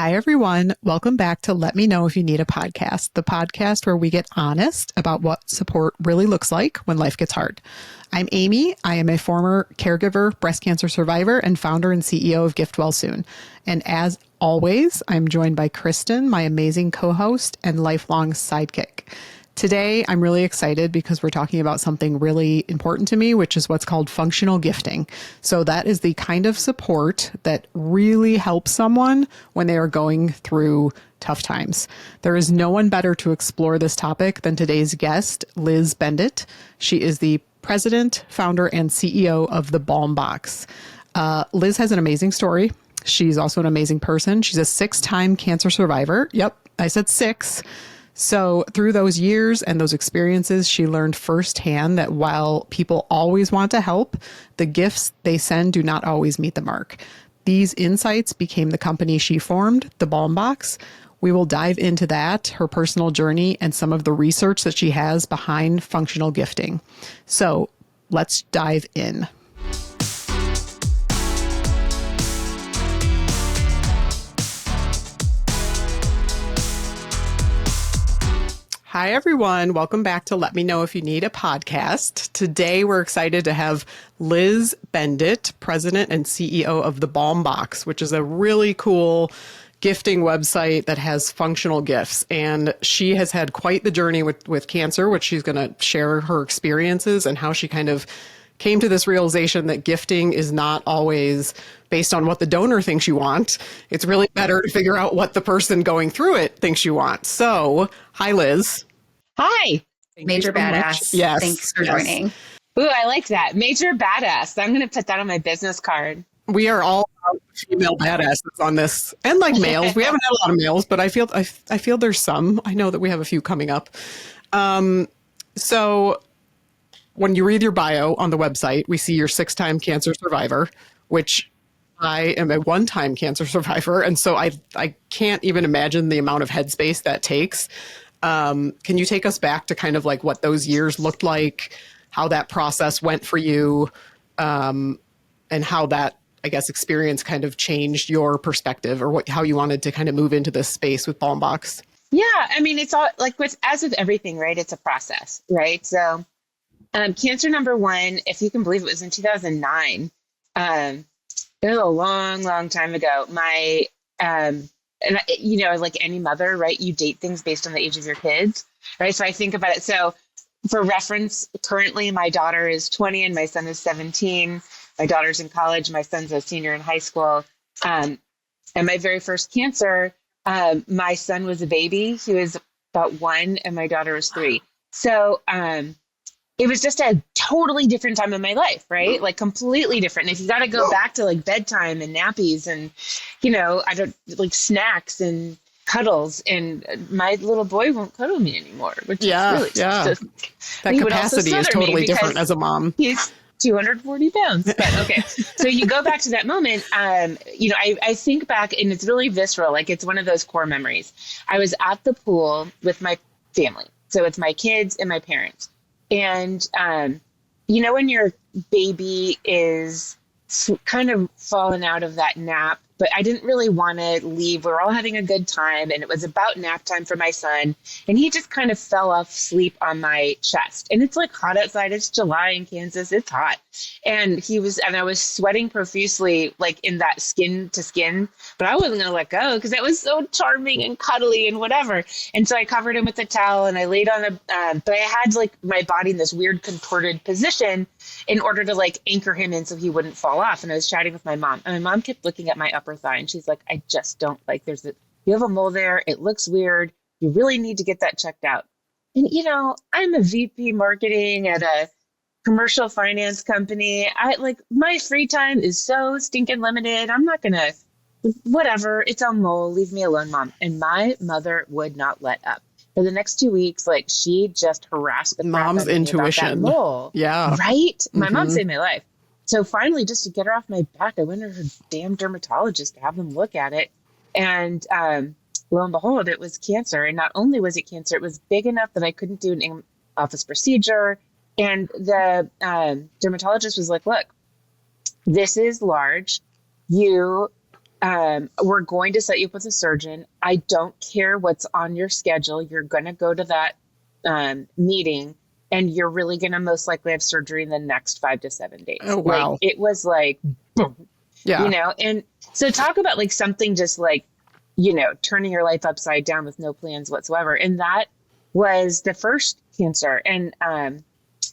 Hi, everyone. Welcome back to Let Me Know If You Need a Podcast, the podcast where we get honest about what support really looks like when life gets hard. I'm Amy. I am a former caregiver, breast cancer survivor, and founder and CEO of Gift Well Soon. And as always, I'm joined by Kristen, my amazing co-host and lifelong sidekick. Today, I'm really excited because we're talking about something really important to me, which is what's called functional gifting. So that is the kind of support that really helps someone when they are going through tough times. There is no one better to explore this topic than today's guest, Liz Benditt. She is the president, founder, and CEO of the Balm Box. Liz has an amazing story. She's also an amazing person. She's a 6-time cancer survivor. Yep, I said 6. So through those years and those experiences, she learned firsthand that while people always want to help, the gifts they send do not always meet the mark. These insights became the company she formed, the Balm Box. We will dive into that, her personal journey, and some of the research that she has behind functional gifting. So let's dive in. Hi, everyone. Welcome back to Let Me Know If You Need a Podcast. Today, we're excited to have Liz Benditt, president and CEO of the Balm Box, which is a really cool gifting website that has functional gifts. And she has had quite the journey with cancer, which she's going to share her experiences and how she kind of came to this realization that gifting is not always based on what the donor thinks you want. It's really better to figure out what the person going through it thinks you want. So, hi, Liz. Hi. Major badass. Yes. Thanks for joining. Ooh, I like that. Major badass. I'm going to put that on my business card. We are all female badasses on this, and like males. We haven't had a lot of males, but I feel there's some. I know that we have a few coming up. So when you read your bio on the website, we see you're 6-time cancer survivor, which I am a 1-time cancer survivor. And so I can't even imagine the amount of headspace that takes. Can you take us back to kind of like what those years looked like, how that process went for you, and how that, I guess, experience kind of changed your perspective or how you wanted to kind of move into this space with Balm Box? Yeah. I mean, it's all like as with everything, right? It's a process, right? So cancer number 1, if you can believe it, was in 2009. It was a long, long time ago. My, and like any mother, right? You date things based on the age of your kids, right? So I think about it. So for reference, currently my daughter is 20 and my son is 17. My daughter's in college. My son's a senior in high school. And my very first cancer, my son was a baby. He was about 1 and my daughter was 3. So, it was just a totally different time in my life, right? Like completely different. And if you got to go back to like bedtime and nappies and, I don't like snacks and cuddles, and my little boy won't cuddle me anymore, which is really just, that capacity is totally different as a mom. He's 240 pounds. But okay. So you go back to that moment. I think back and it's really visceral. Like it's one of those core memories. I was at the pool with my family. So it's my kids and my parents. And, when your baby is kind of fallen out of that nap, but I didn't really want to leave. We were all having a good time and it was about nap time for my son. And he just kind of fell off sleep on my chest. And it's like hot outside. It's July in Kansas. It's hot. And I was sweating profusely, like in that skin to skin, but I wasn't going to let go because it was so charming and cuddly and whatever. And so I covered him with a towel and I laid on but I had like my body in this weird contorted position in order to like anchor him in so he wouldn't fall off. And I was chatting with my mom and my mom kept looking at my upper thigh and she's like, I just don't like, you have a mole there. It looks weird. You really need to get that checked out. And, I'm a VP marketing at a commercial finance company. My free time is so stinking limited. I'm not going to, whatever. It's a mole. Leave me alone, Mom. And my mother would not let up. For the next 2 weeks, like she just harassed the mom's intuition. About that mole. Yeah. Right? My mom saved my life. So finally, just to get her off my back, I went to her damn dermatologist to have them look at it. And lo and behold, it was cancer. And not only was it cancer, it was big enough that I couldn't do an in-office procedure. And the dermatologist was like, look, this is large. You we're going to set you up with a surgeon. I don't care what's on your schedule. You're going to go to that meeting, and you're really going to most likely have surgery in the next 5 to 7 days. Oh, wow. Like, it was like, boom, Yeah. you know? And so talk about like something just like, you know, turning your life upside down with no plans whatsoever. And that was the first cancer. And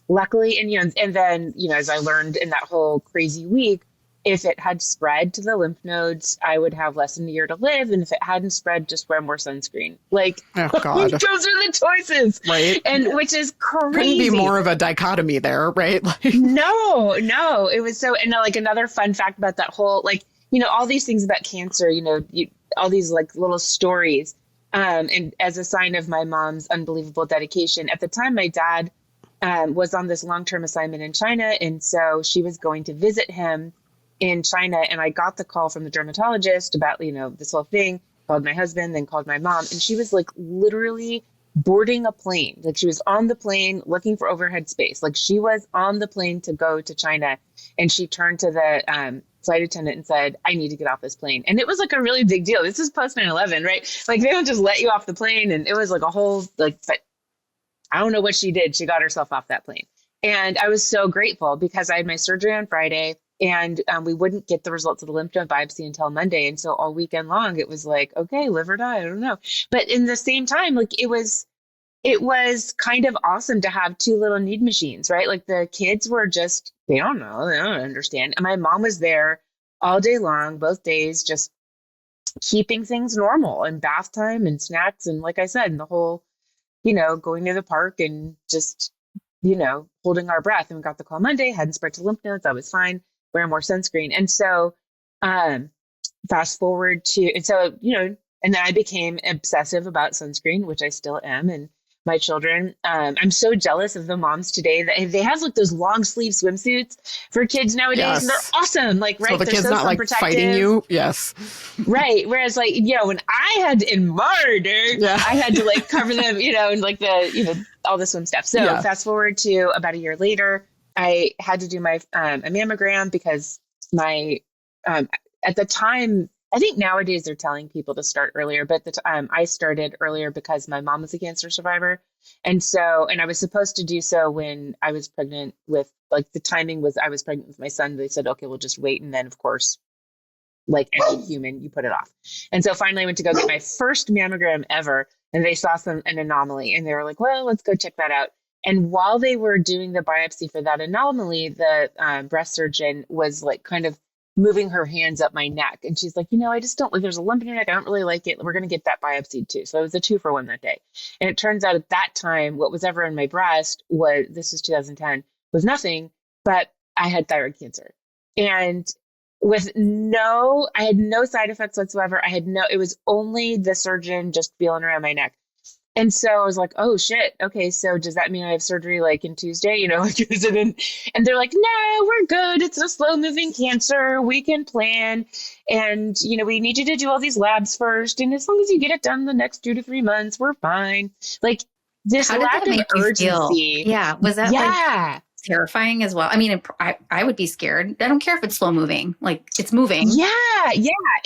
luckily, and, you know, and then, you know, as I learned in that whole crazy week, if it had spread to the lymph nodes, I would have less than a year to live. And if it hadn't spread, just wear more sunscreen. Like, oh, God. those are the choices. Right. And which is crazy. Couldn't be more of a dichotomy there, right? Like, no, it was so, and like another fun fact about that whole, like, you know, all these things about cancer, you know, all these like little stories. And as a sign of my mom's unbelievable dedication, at the time, my dad was on this long-term assignment in China. And so she was going to visit him in China. And I got the call from the dermatologist about, you know, this whole thing, called my husband, then called my mom. And she was like literally boarding a plane. Like, she was on the plane looking for overhead space. Like, she was on the plane to go to China. And she turned to the flight attendant and said, I need to get off this plane. And it was like a really big deal. This is post 9/11, right? Like, they don't just let you off the plane. And it was like a whole, like, but I don't know what she did. She got herself off that plane. And I was so grateful because I had my surgery on Friday, and we wouldn't get the results of the lymph node biopsy until Monday. And so all weekend long, it was like, okay, live or die. I don't know. But in the same time, like, it was kind of awesome to have two little need machines, right? Like, the kids were just, they don't know, they don't understand. And my mom was there all day long, both days, just keeping things normal, and bath time and snacks. And like I said, and the whole, you know, going to the park and just, you know, holding our breath. And we got the call Monday, hadn't spread to lymph nodes. I was fine, wearing more sunscreen. And so, fast forward to, and so, you know, and then I became obsessive about sunscreen, which I still am. And my children, I'm so jealous of the moms today that they have like those long sleeve swimsuits for kids nowadays. Yes. And they're awesome. Like, right. So the they're kid's so not like protective. fighting you. Yes. Right. Whereas, like, you know, when I had in Marder, Yeah. I had to like cover them, you know, and like the, you know, all the swim stuff. So Yeah. fast forward to about a year later, I had to do my a mammogram because my at the time, I think nowadays they're telling people to start earlier, but at the time I started earlier because my mom was a cancer survivor. And so, and I was supposed to do so when I was pregnant with, like, the timing was I was pregnant with my son. They said, okay, we'll just wait. And then, of course, like any human, you put it off. And so finally I went to go get my first mammogram ever, and they saw an anomaly, and they were like, well, let's go check that out. And while they were doing the biopsy for that anomaly, the breast surgeon was like kind of moving her hands up my neck. And she's like, you know, I just don't, like, there's a lump in your neck. I don't really like it. We're going to get that biopsied too. So it was a 2-for-1 that day. And it turns out at that time, what was ever in my breast was, this was 2010, was nothing, but I had thyroid cancer. And I had no side effects whatsoever. It was only the surgeon just feeling around my neck. And so I was like, oh shit. Okay. So does that mean I have surgery like in Tuesday? You know, like, is it in? And they're like, no, we're good. It's a slow moving cancer. We can plan. And, you know, we need you to do all these labs first. And as long as you get it done in the next 2 to 3 months, we're fine. Like, this lack of urgency. Yeah. Was that like terrifying as well? I mean, I would be scared. I don't care if it's slow moving, like, it's moving. Yeah.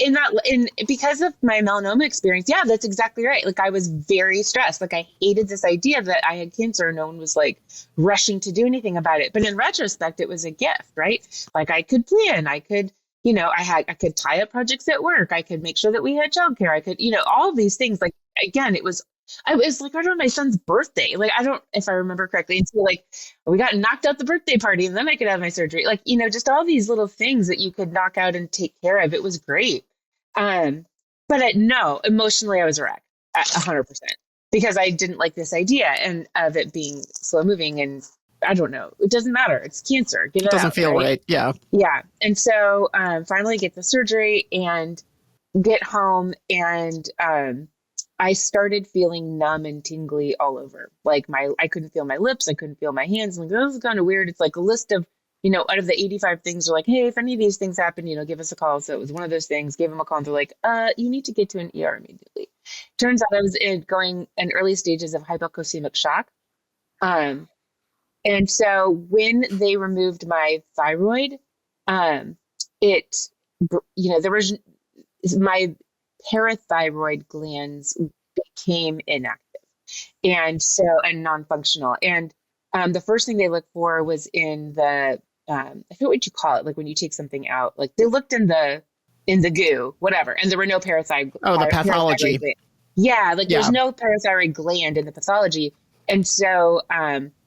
And because of my melanoma experience, yeah, that's exactly right. Like, I was very stressed. Like, I hated this idea that I had cancer and no one was like rushing to do anything about it. But in retrospect, it was a gift, right? Like, I could plan, I could, you know, I could tie up projects at work. I could make sure that we had childcare. I could, you know, all of these things. Like, again, I was like right on my son's birthday. Like, I don't, if I remember correctly. And so, like, we got knocked out the birthday party, and then I could have my surgery. Like, you know, just all these little things that you could knock out and take care of. It was great. But no, emotionally, I was a wreck, 100%, because I didn't like this idea and of it being slow moving. And I don't know, it doesn't matter. It's cancer. Get it Doesn't out, feel right. Yeah. Yeah. And so finally get the surgery and get home, and I started feeling numb and tingly all over. Like, I couldn't feel my lips. I couldn't feel my hands. Like, this is kind of weird. It's like a list of, you know, out of the 85 things, they're like, hey, if any of these things happen, you know, give us a call. So it was one of those things, gave them a call, and they're like, you need to get to an ER immediately. Turns out I was going in early stages of hypocalcemic shock. And so when they removed my thyroid, you know, my parathyroid glands became inactive and non-functional. And the first thing they looked for was in the, I forget what you call it, like when you take something out, like they looked in the goo, whatever, and there were no parathyroid. Oh, the pathology. Yeah, like there's no parathyroid gland in the pathology. And so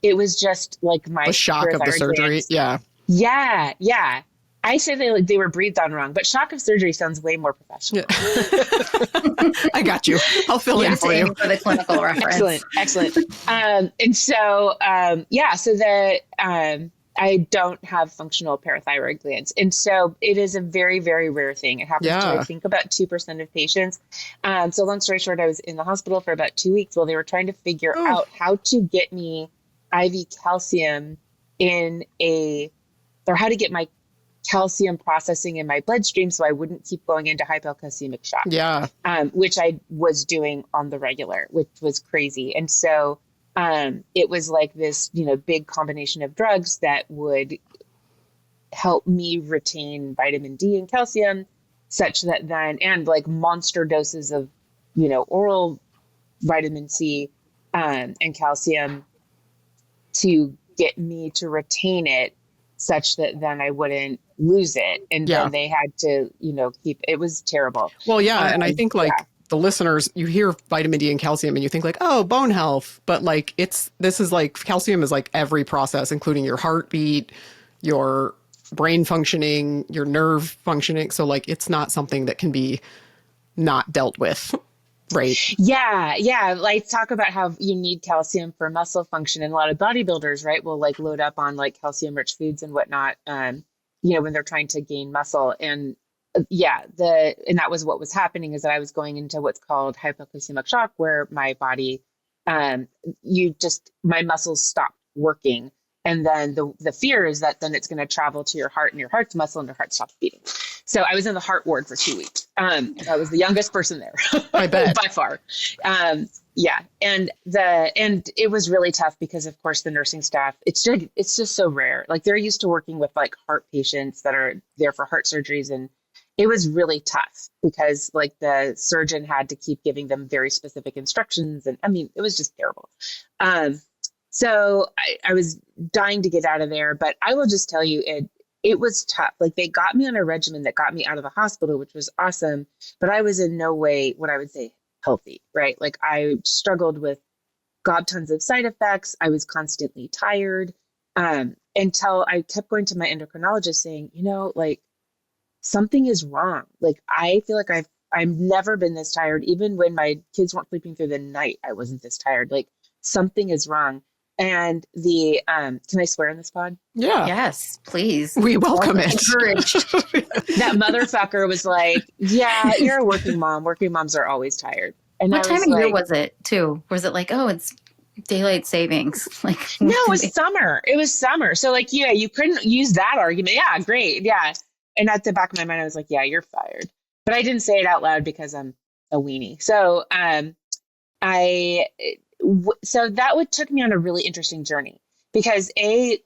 it was just like my the shock of the surgery. Glands. Yeah. I say they were breathed on wrong, but shock of surgery sounds way more professional. Yeah. I got you. I'll fill in for you. For the clinical reference. Excellent. And so, so I don't have functional parathyroid glands. And so it is a very, very rare thing. It happens to, I think, about 2% of patients. So long story short, I was in the hospital for about 2 weeks while they were trying to figure out how to get me IV calcium or how to get my calcium processing in my bloodstream so I wouldn't keep going into hypocalcemic shock. Yeah. Which I was doing on the regular, which was crazy. And so it was like this, big combination of drugs that would help me retain vitamin D and calcium such that then, and like monster doses of, oral vitamin C and calcium to get me to retain it such that then I wouldn't lose it. And then they had to, keep, it was terrible. Well, yeah. And I think the listeners, you hear vitamin D and calcium and you think like, oh, bone health. But like, this is like, calcium is like every process, including your heartbeat, your brain functioning, your nerve functioning. So like, it's not something that can be not dealt with. Right. Yeah. Like talk about how you need calcium for muscle function, and a lot of bodybuilders, right, will like load up on like calcium rich foods and whatnot, when they're trying to gain muscle. And and that was what was happening, is that I was going into what's called hypocalcemic shock, where my body, my muscles stopped working. And then the fear is that then it's going to travel to your heart and your heart's muscle and your heart stops beating. So I was in the heart ward for 2 weeks. I was the youngest person there. I bet. By far. And it was really tough because of course the nursing staff, it's just so rare. Like they're used to working with like heart patients that are there for heart surgeries. And it was really tough because like the surgeon had to keep giving them very specific instructions. And I mean, it was just terrible. So I was dying to get out of there, but I will just tell you, it was tough. Like they got me on a regimen that got me out of the hospital, which was awesome, but I was in no way what I would say healthy, right? Like I struggled with tons of side effects. I was constantly tired, until I kept going to my endocrinologist saying, like something is wrong. Like I feel like I've never been this tired. Even when my kids weren't sleeping through the night, I wasn't this tired. Like something is wrong. And can I swear in this pod? Yeah. Yes, please. We welcome it. Encouraged. That motherfucker was like, yeah, you're a working mom. Working moms are always tired. And what time of year was it too? Was it like, oh, it's daylight savings? Like, no, it was summer. It was summer. So like, yeah, you couldn't use that argument. Yeah, great. Yeah. And at the back of my mind, I was like, yeah, you're fired. But I didn't say it out loud because I'm a weenie. So so that took me on a really interesting journey because so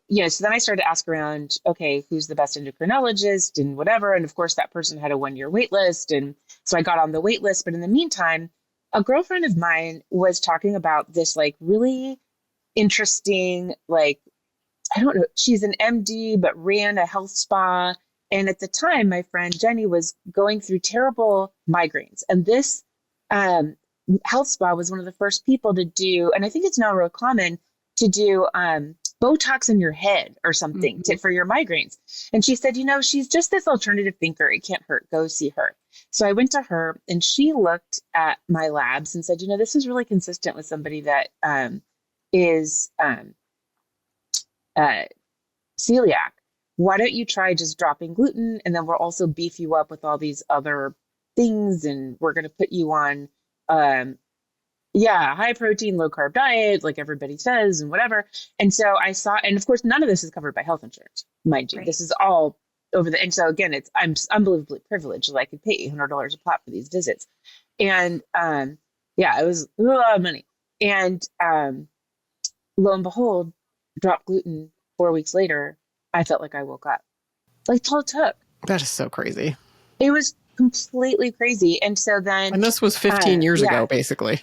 then I started to ask around, okay, who's the best endocrinologist and whatever. And of course that person had a 1-year wait list. And so I got on the wait list, but in the meantime, a girlfriend of mine was talking about this like really interesting, like, I don't know, she's an MD, but ran a health spa. And at the time, my friend Jenny was going through terrible migraines. And this, health spa was one of the first people to do, and I think it's now real common to do Botox in your head or something for your migraines. And she said, she's just this alternative thinker. It can't hurt. Go see her. So I went to her and she looked at my labs and said, this is really consistent with somebody that is celiac. Why don't you try just dropping gluten? And then we'll also beef you up with all these other things. And we're going to put you on high protein, low carb diet, like everybody says and whatever. And so I saw, and of course, none of this is covered by health insurance, mind you. Right. This is all over and so again, I'm unbelievably privileged that I could pay $800 a pop for these visits. And, it was a lot of money. And, lo and behold, dropped gluten 4 weeks later, I felt like I woke up. Like, all it took. That is so crazy. It was completely crazy. And so then, And this was 15 years yeah. ago, basically.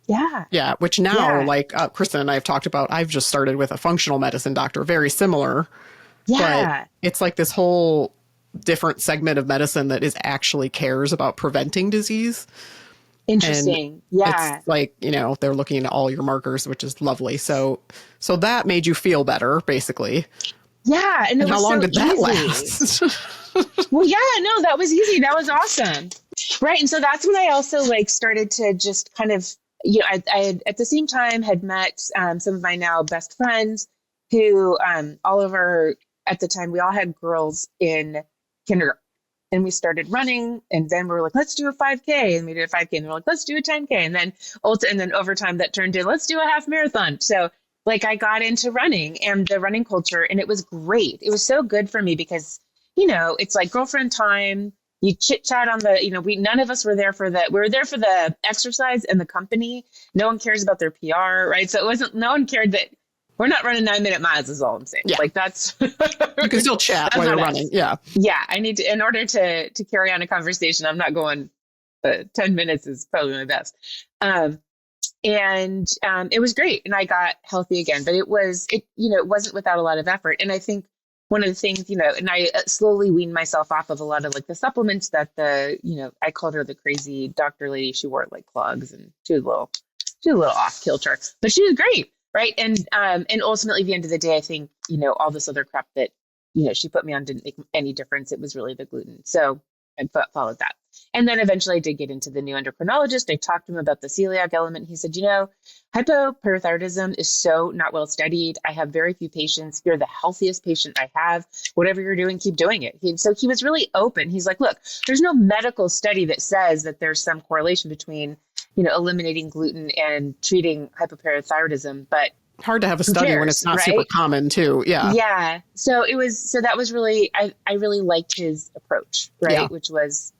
Yeah. Yeah. Which now, Yeah. like Kristen and I have talked about, I've just started with a functional medicine doctor, very similar. Yeah. But it's like this whole different segment of medicine that is actually cares about preventing disease. Interesting. And Yeah. it's like, you know, they're looking at all your markers, which is lovely. So that made you feel better, basically. Yeah. And it And how was long so did that easy. last? Well, yeah, no, that was easy. That was awesome. Right. And so that's when I also like started to just kind of, you know, I had, at the same time had met some of my now best friends who all of our, at the time, we all had girls in kindergarten. And we started running, and then we were like, let's do a 5K. And we did a 5K, and we were like, let's do a 10K. And then over time that turned in, let's do a half marathon. So like I got into running and the running culture, and it was great. It was so good for me because, you know, it's like girlfriend time. You chit chat on the, you know, none of us were there for we were there for the exercise and the company. No one cares about their PR, right? So no one cared that we're not running 9-minute miles is all I'm saying. Yeah. Like that's, You can still chat while you're running. Yeah. Yeah. I need to, in order to carry on a conversation, I'm not going, 10 minutes is probably my best. It was great. And I got healthy again, but it wasn't without a lot of effort. And I think one of the things, you know, and I slowly weaned myself off of a lot of like the supplements that I called her the crazy doctor lady. She wore like clogs and she was a little off kilter, but she was great. Right. And ultimately at the end of the day, I think, you know, all this other crap that, you know, she put me on didn't make any difference. It was really the gluten. So I followed that. And then eventually I did get into the new endocrinologist. I talked to him about the celiac element. He said, you know, hypoparathyroidism is so not well studied. I have very few patients. You're the healthiest patient I have. Whatever you're doing, keep doing it. So he was really open. He's like, look, there's no medical study that says that there's some correlation between, you know, eliminating gluten and treating hypoparathyroidism, but hard to have a study when it's not super common too. Yeah. Yeah. So that was really, I really liked his approach, right? Yeah. Which was,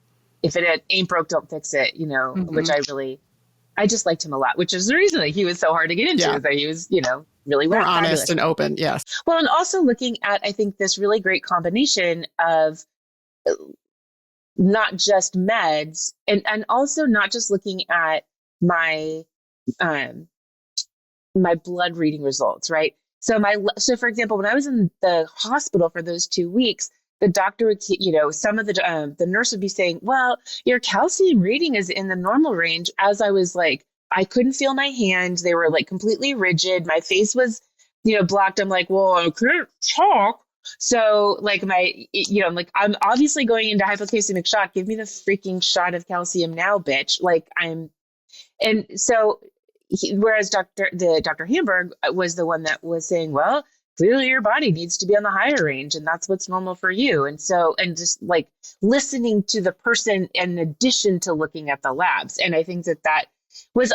if it ain't broke, don't fix it, you know, which I just liked him a lot, which is the reason that he was so hard to get into, is that he was, you know, really more fabulous. honest and open. Yes. Well, and also looking at, I think, this really great combination of not just meds and also not just looking at my my blood reading results, right? So for example, when I was in the hospital for those 2 weeks, the doctor would, you know, some of the nurse would be saying, well, your calcium reading is in the normal range. As I was like, I couldn't feel my hands. They were like completely rigid. My face was, you know, blocked. I'm like, well, I couldn't talk. So like I'm like, I'm obviously going into hypocalcemic shock. Give me the freaking shot of calcium now, bitch. Like and so whereas Dr. Hamburg was the one that was saying, well, clearly your body needs to be on the higher range and that's what's normal for you. And so, and just like listening to the person in addition to looking at the labs. And I think that was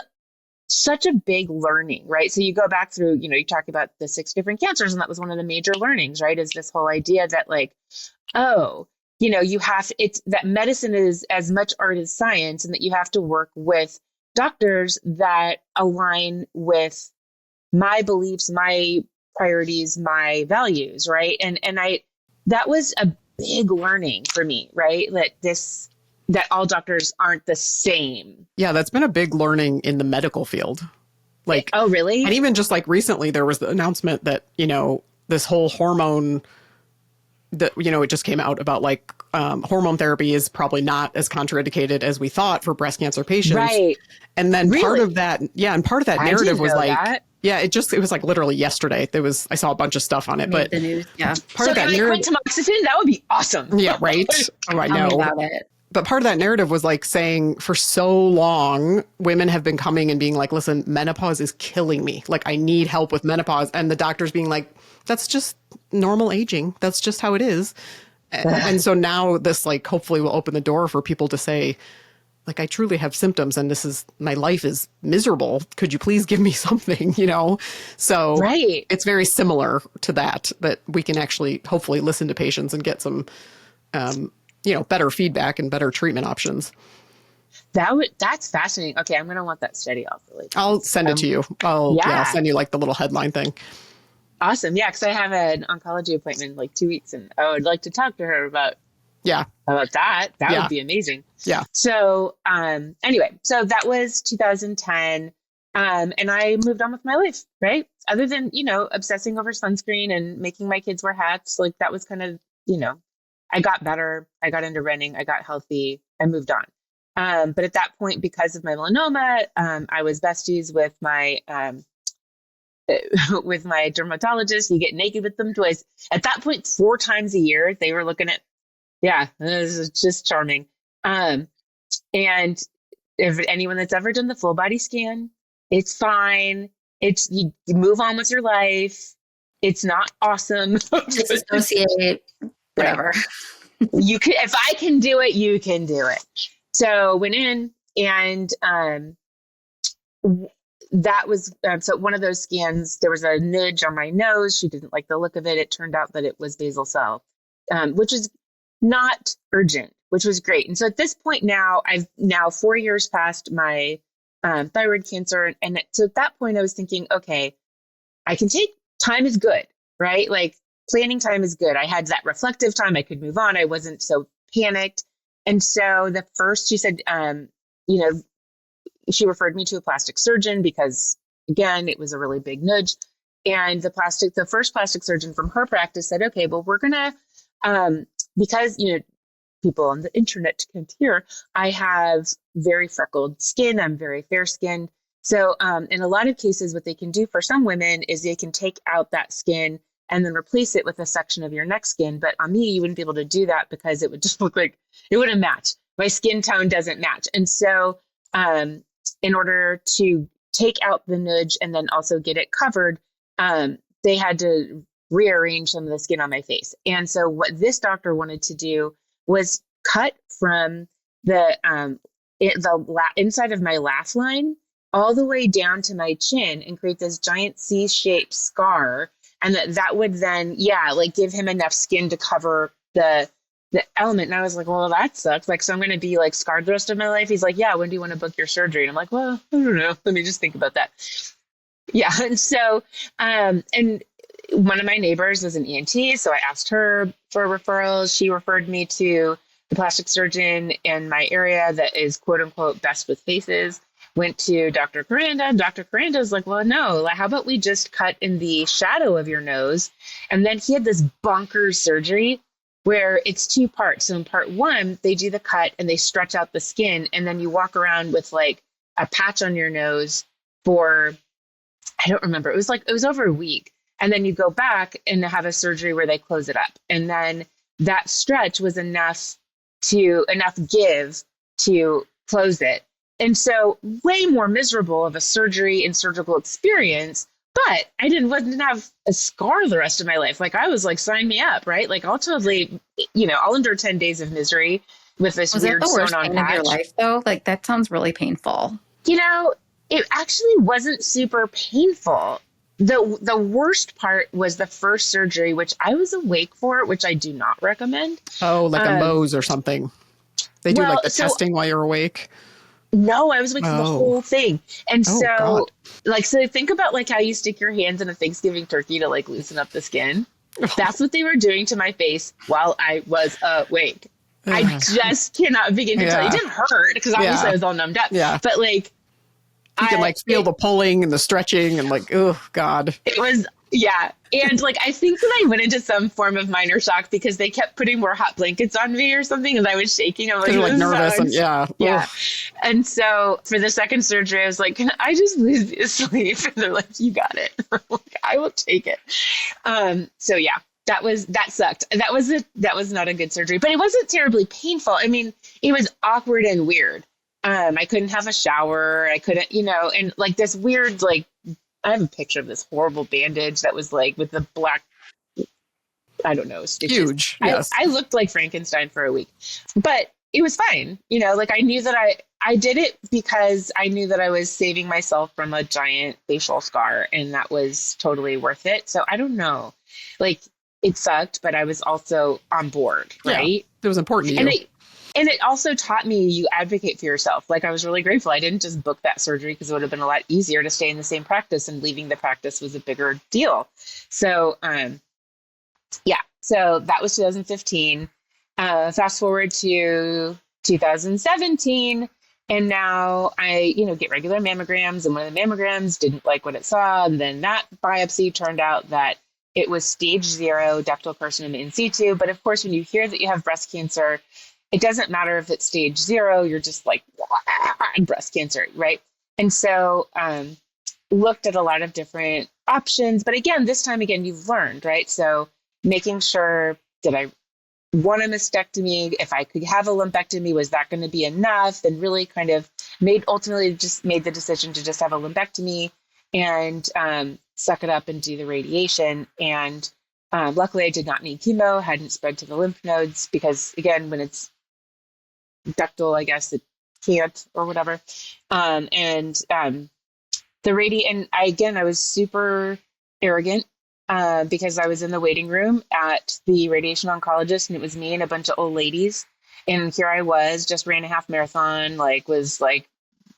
such a big learning, right? So you go back through, you know, you talk about the 6 different cancers, and that was one of the major learnings, right? Is this whole idea that like, oh, you know, it's that medicine is as much art as science, and that you have to work with doctors that align with my beliefs, my priorities, my values, right? And that was a big learning for me, right? That all doctors aren't the same. Yeah, that's been a big learning in the medical field. Like, oh, really? And even just like recently, there was the announcement that, you know, this whole hormone that, you know, it just came out about like hormone therapy is probably not as contraindicated as we thought for breast cancer patients. Right. And then really? part of that narrative was like, that. yeah, it was like literally yesterday. I saw a bunch of stuff on it, but the news, yeah. Part of that narrative, tamoxifen, that would be awesome. Yeah, right. Oh, I know. About it. But part of that narrative was like saying for so long, women have been coming and being like, listen, menopause is killing me. Like I need help with menopause. And the doctors being like, that's just normal aging. That's just how it is. And so now this like hopefully will open the door for people to say, like, I truly have symptoms and my life is miserable. Could you please give me something, you know? So right. It's very similar to that we can actually hopefully listen to patients and get some, you know, better feedback and better treatment options. That's fascinating. Okay. I'm going to want that study also. I'll send it to you. I'll send you like the little headline thing. Awesome. Yeah. Cause I have an oncology appointment in like 2 weeks and I would like to talk to her about Yeah. How about that? That Yeah. would be amazing. Yeah. So, anyway, so that was 2010. And I moved on with my life, right? Other than, obsessing over sunscreen and making my kids wear hats, like that was kind of, I got better. I got into running. I got healthy. I moved on. But at that point, because of my melanoma, I was besties with my with my dermatologist. You get naked with them twice. At that point, 4 times a year, they were looking at, this is just charming. And if anyone that's ever done the full body scan, it's fine. It's you move on with your life. It's not awesome. Disassociate, whatever. You can, if I can do it, you can do it. So went in and that was so one of those scans. There was a nudge on my nose. She didn't like the look of it. It turned out that it was basal cell, which is not urgent, which was great. And so at this point now, I've 4 years past my thyroid cancer, and so at that point I was thinking, okay, I can take time is good, right? Like planning time is good. I had that reflective time. I could move on. I wasn't so panicked. And so the first, she said, she referred me to a plastic surgeon because, again, it was a really big nudge. And the first plastic surgeon from her practice said, okay, well, we're going to, because, people on the internet can't hear, I have very freckled skin. I'm very fair skinned. So in a lot of cases, what they can do for some women is they can take out that skin and then replace it with a section of your neck skin. But on me, you wouldn't be able to do that because it would just look like it wouldn't match. My skin tone doesn't match. And so in order to take out the nudge and then also get it covered, they had to rearrange some of the skin on my face. And so what this doctor wanted to do was cut from the inside of my laugh line all the way down to my chin and create this giant C-shaped scar. And that would then, give him enough skin to cover the element. And I was like, well, that sucks. Like, so I'm going to be like scarred the rest of my life. He's like, yeah, when do you want to book your surgery? And I'm like, well, I don't know. Let me just think about that. Yeah. And so, and one of my neighbors was an ENT. So I asked her for referrals. She referred me to the plastic surgeon in my area that is quote unquote best with faces. Went to Dr. Coranda. Dr. Coranda is like, well, no, how about we just cut in the shadow of your nose? And then he had this bonkers surgery where it's 2 parts. So in part 1, they do the cut and they stretch out the skin. And then you walk around with like a patch on your nose for, I don't remember. It was over a week. And then you go back and have a surgery where they close it up. And then that stretch was enough give to close it. And so way more miserable of a surgery and surgical experience, but I wouldn't have a scar the rest of my life. Like I was like, sign me up, right? Like I'll totally, I'll endure 10 days of misery with this weird sewn on patch. Of your life though? Like that sounds really painful. It actually wasn't super painful. The worst part was the first surgery, which I was awake for, which I do not recommend. Oh, like a Mohs or something. They do like the testing while you're awake. No, I was awake for the whole thing. And God. So think about like how you stick your hands in a Thanksgiving turkey to like loosen up the skin. That's what they were doing to my face while I was awake. I just cannot begin to tell you. It didn't hurt because obviously I was all numbed up. Yeah. But like, you can like feel the pulling and the stretching and like, oh God. It was, And like, I think that I went into some form of minor shock because they kept putting more hot blankets on me or something. And I was shaking. I'm like nervous. And yeah. Ugh. And so for the second surgery, I was like, can I just lose me asleep? And they're like, you got it. Like, I will take it. So yeah, that sucked. That was not a good surgery, but it wasn't terribly painful. I mean, it was awkward and weird. I couldn't have a shower. I couldn't, and like this weird, like, I have a picture of this horrible bandage that was like with the black, I don't know, stitches. Huge. Yes. I looked like Frankenstein for a week, but it was fine. Like I knew that I did it because I knew that I was saving myself from a giant facial scar and that was totally worth it. So I don't know, like it sucked, but I was also on board. Right. Yeah, it was important to you. And it also taught me you advocate for yourself. Like I was really grateful. I didn't just book that surgery because it would have been a lot easier to stay in the same practice, and leaving the practice was a bigger deal. So, so that was 2015. Fast forward to 2017, and now I, get regular mammograms, and one of the mammograms didn't like what it saw, and then that biopsy turned out that it was stage 0 ductal carcinoma in situ. But of course, when you hear that you have breast cancer, it doesn't matter if it's stage 0, you're just like, breast cancer, right? And so looked at a lot of different options. But again, this time again, you've learned, right? So making sure that I want a mastectomy, if I could have a lumpectomy, was that going to be enough? And really kind of ultimately just made the decision to just have a lumpectomy and suck it up and do the radiation. And luckily I did not need chemo, hadn't spread to the lymph nodes, because again, when it's ductal, I guess it can't or whatever. I was super arrogant because I was in the waiting room at the radiation oncologist, and it was me and a bunch of old ladies. And here I was, just ran a half marathon, was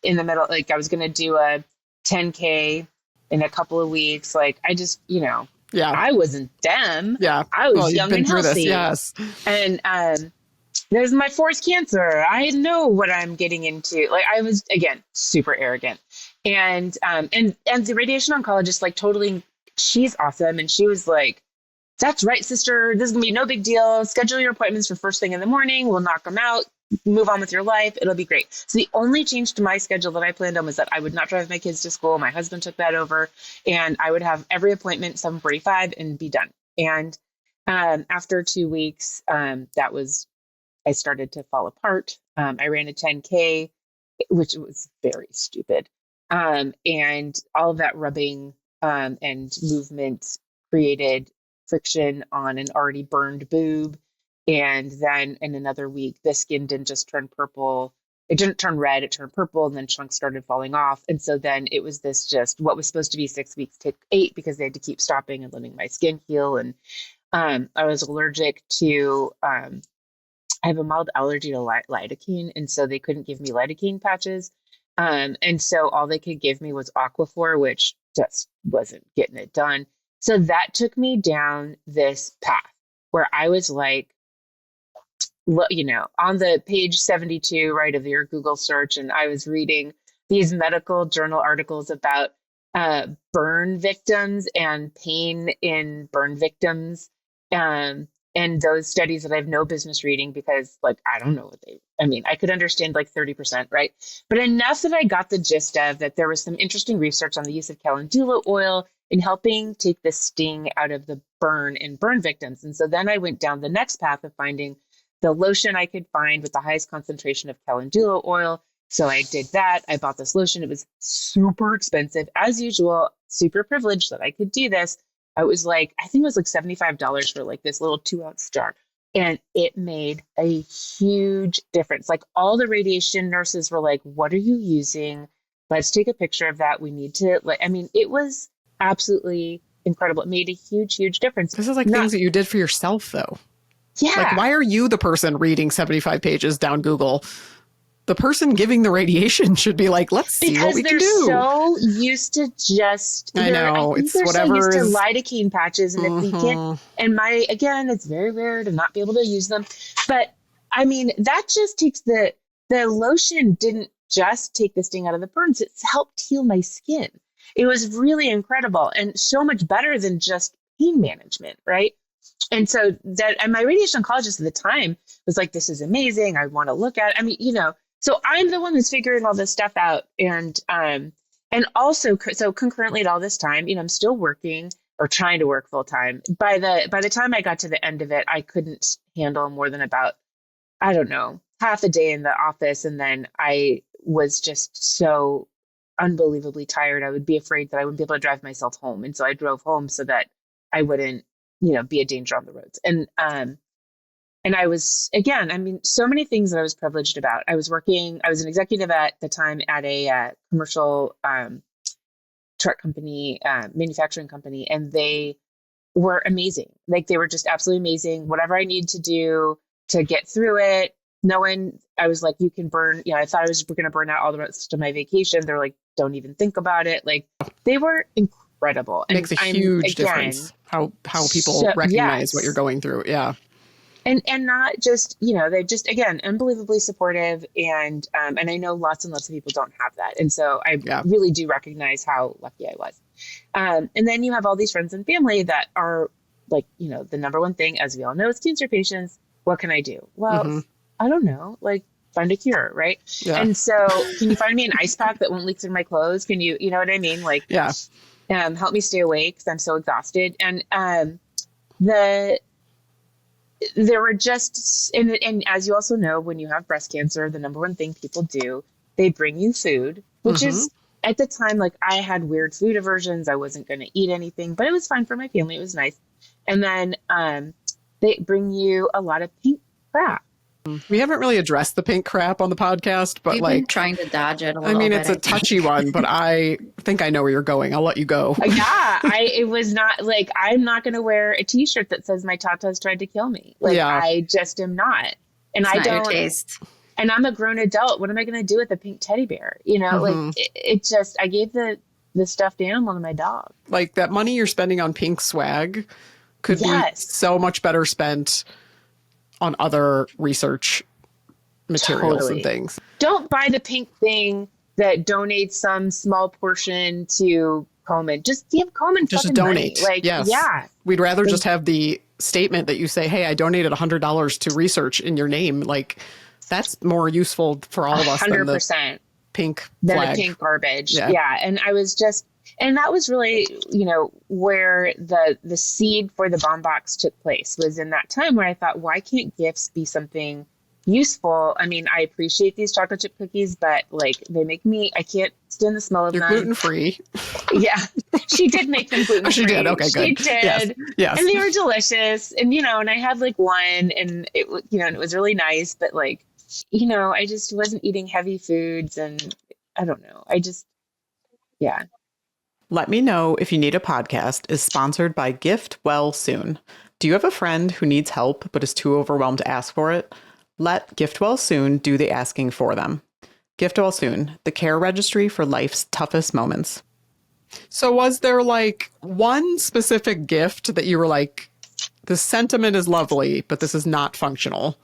in the middle, I was going to do a 10K in a couple of weeks. I just, I wasn't them. Yeah. I was young and healthy. Yes. And this is my 4th cancer. I know what I'm getting into. I was, again, super arrogant. And the radiation oncologist, totally, she's awesome. And she was like, that's right, sister. This is gonna be no big deal. Schedule your appointments for first thing in the morning. We'll knock them out. Move on with your life. It'll be great. So the only change to my schedule that I planned on was that I would not drive my kids to school. My husband took that over, and I would have every appointment 7:45 and be done. And after 2 weeks, I started to fall apart. I ran a 10K, which was very stupid. And all of that rubbing and movement created friction on an already burned boob. And then in another week, the skin didn't just turn purple. It didn't turn red, it turned purple, and then chunks started falling off. And so then it was this just what was supposed to be 6 weeks took 8, because they had to keep stopping and letting my skin heal. And I was allergic to, I have a mild allergy to lidocaine. And so they couldn't give me lidocaine patches. And so all they could give me was Aquaphor, which just wasn't getting it done. So that took me down this path where I was on the page 72, right, of your Google search. And I was reading these medical journal articles about burn victims and pain in burn victims. And those studies that I have no business reading, because I don't know I could understand 30%, right? But enough that I got the gist of that there was some interesting research on the use of calendula oil in helping take the sting out of the burn in burn victims. And so then I went down the next path of finding the lotion I could find with the highest concentration of calendula oil. So I did that. I bought this lotion. It was super expensive, as usual, super privileged that I could do this. I was I think it was $75 for this little 2-ounce jar. And it made a huge difference. All the radiation nurses were like, what are you using? Let's take a picture of that. We need to, it was absolutely incredible. It made a huge, huge difference. This is things that you did for yourself, though. Yeah. Why are you the person reading 75 pages down Google? The person giving the radiation should be let's see what we can do. Because they're so used to I know. It's whatever so used is... to lidocaine patches. And if we can't, and again, it's very rare to not be able to use them. But that just takes the lotion didn't just take the sting out of the burns. It helped heal my skin. It was really incredible and so much better than just pain management. Right. And so and my radiation oncologist at the time was like, this is amazing. I want to look at it. So I'm the one that's figuring all this stuff out. And also, so concurrently at all this time, I'm still working or trying to work full time. By the time I got to the end of it, I couldn't handle more than about, I don't know, half a day in the office. And then I was just so unbelievably tired. I would be afraid that I wouldn't be able to drive myself home. And so I drove home so that I wouldn't, be a danger on the roads. And I was, again, so many things that I was privileged about. I was an executive at the time at a commercial truck company, manufacturing company, and they were amazing. They were just absolutely amazing. Whatever I needed to do to get through it, knowing I was you can burn, I thought I was going to burn out all the rest of my vacation. They're don't even think about it. They were incredible. It makes a huge difference how people recognize what you're going through. Yeah. And not just, they're just, again, unbelievably supportive. And I know lots and lots of people don't have that. And so I really do recognize how lucky I was. And then you have all these friends and family that are like, the number one thing, as we all know, is cancer patients. What can I do? Well, I don't know, like find a cure. Right. Yeah. And so can you find me an ice pack that won't leak through my clothes? Can you know what I mean? Like, help me stay awake because I'm so exhausted. And, there were just, and as you also know, when you have breast cancer, the number one thing people do, they bring you food, which is at the time, like I had weird food aversions. I wasn't going to eat anything, but it was fine for my family. It was nice. And then they bring you a lot of pink crap. We haven't really addressed the pink crap on the podcast, but We've been trying to dodge it a little bit. It's a touchy one, but I think I know where you're going. I'll let you go. It was not like, I'm not going to wear a t-shirt that says my tatas tried to kill me. Like I just am not. And it's I not don't your taste. And I'm a grown adult. What am I going to do with a pink teddy bear? Like it just, I gave the stuffed animal to my dog. Like that money you're spending on pink swag could be so much better spent on other research materials and things. Don't buy the pink thing that donates some small portion to Komen. Just give Komen just donate. Money. Like, we'd rather just have the statement that you say, hey, I donated $100 to research in your name. Like that's more useful for all of us 100%. Than the pink flag. The pink garbage. Yeah. And I was just, and that was really, where the seed for the Balm Box took place, was in that time where I thought, why can't gifts be something useful? I mean, I appreciate these chocolate chip cookies, but like they make me, I can't stand the smell of them. You're gluten-free. Yeah. She did make them gluten-free. She did. Okay, good. She did. Yes. And they were delicious. And, and I had like one and it, and it was really nice, but like, I just wasn't eating heavy foods and I don't know. Let Me Know If You Need a Podcast is sponsored by Gift Well Soon. Do you have a friend who needs help but is too overwhelmed to ask for it? Let Gift Well Soon do the asking for them. Gift Well Soon, the care registry for life's toughest moments. So was there like one specific gift that you were like, the sentiment is lovely, but this is not functional?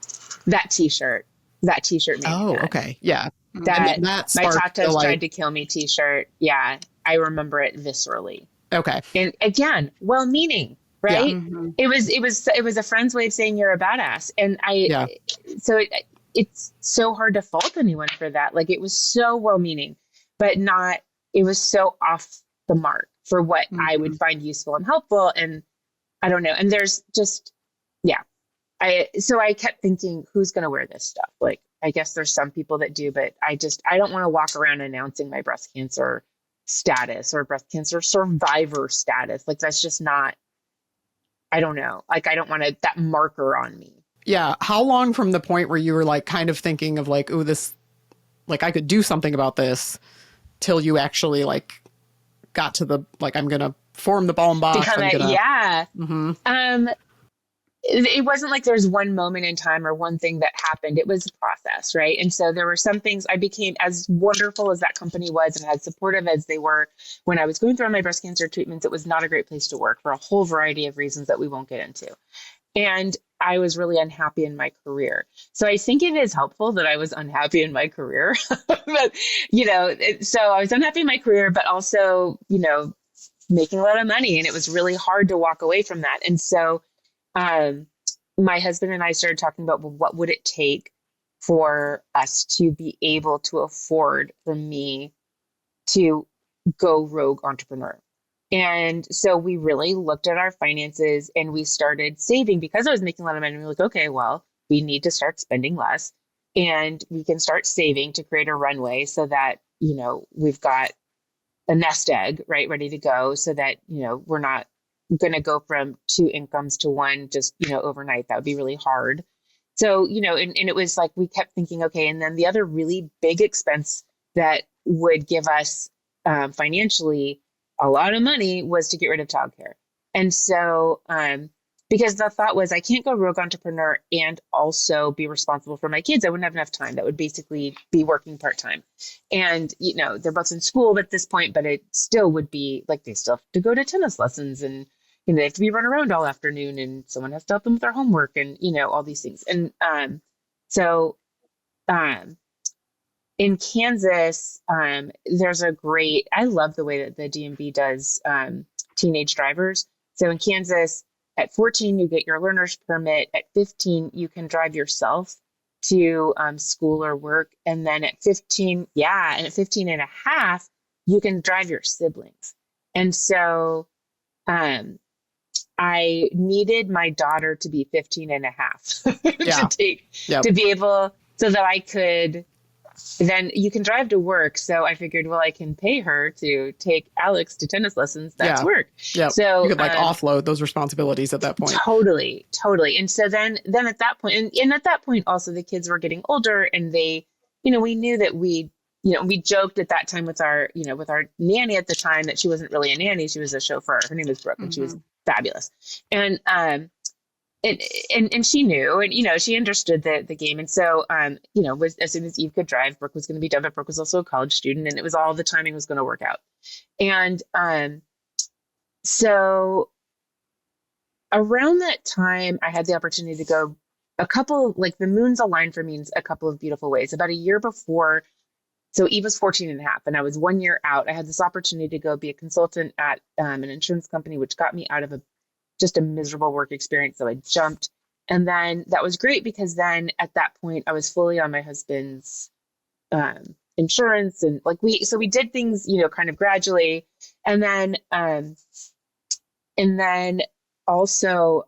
That t-shirt made me mad. Okay. Yeah. That my tatas tried to kill me t-shirt. Yeah. I remember it viscerally. Okay. And again, well-meaning, right? Yeah. It was a friend's way of saying you're a badass. And so it's so hard to fault anyone for that. Like it was so well-meaning, but it was so off the mark for what I would find useful and helpful. And I don't know. And there's just, so I kept thinking, who's going to wear this stuff? Like, I guess there's some people that do, but I don't want to walk around announcing my breast cancer status or breast cancer survivor status. Like, that's just not, I don't know. Like, I don't want that marker on me. Yeah. How long from the point where you were like kind of thinking of like, oh, this, like I could do something about this, till you actually like got to the, like, I'm going to form the Balm Box. It wasn't like there's one moment in time or one thing that happened. It was a process, right? And so there were some things I became, as wonderful as that company was and as supportive as they were when I was going through my breast cancer treatments, it was not a great place to work for a whole variety of reasons that we won't get into. And I was really unhappy in my career. So I think it is helpful that I was unhappy in my career. But, so I was unhappy in my career, but also, making a lot of money. And it was really hard to walk away from that. And so my husband and I started talking about, well, what would it take for us to be able to afford for me to go rogue entrepreneur? And so we really looked at our finances and we started saving because I was making a lot of money. We were like, okay, well, we need to start spending less and we can start saving to create a runway so that, we've got a nest egg, right, ready to go so that, we're not going to go from 2 incomes to 1 just, overnight. That would be really hard. So, and it was like, we kept thinking, okay. And then the other really big expense that would give us financially a lot of money was to get rid of childcare. And so, because the thought was I can't go rogue entrepreneur and also be responsible for my kids. I wouldn't have enough time. That would basically be working part-time. And, they're both in school at this point, but it still would be like, they still have to go to tennis lessons and, they have to be run around all afternoon and someone has to help them with their homework and, all these things. And so um, in Kansas, there's I love the way that the DMV does teenage drivers. So in Kansas, at 14, you get your learner's permit. At 15, you can drive yourself to school or work. And then at 15, and at 15 and a half, you can drive your siblings. And so I needed my daughter to be 15 and a half to be able, so that I could, then you can drive to work. So I figured, well, I can pay her to take Alex to tennis lessons. That's work. Yeah. So you could offload those responsibilities at that point. Totally. And so then at that point, and at that point also the kids were getting older and they, we knew that we joked at that time with our nanny at the time that she wasn't really a nanny. She was a chauffeur. Her name was Brooke and she was fabulous. And she knew, and, she understood the game. And so, was as soon as Eve could drive, Brooke was going to be done, but Brooke was also a college student and it was all the timing was going to work out. And, so around that time I had the opportunity to go the moons aligned for me in a couple of beautiful ways. About a year before, so Eve was 14 and a half and I was 1 year out. I had this opportunity to go be a consultant at an insurance company, which got me out of just a miserable work experience. So I jumped. And then that was great because then at that point I was fully on my husband's insurance. And we did things, kind of gradually. And then also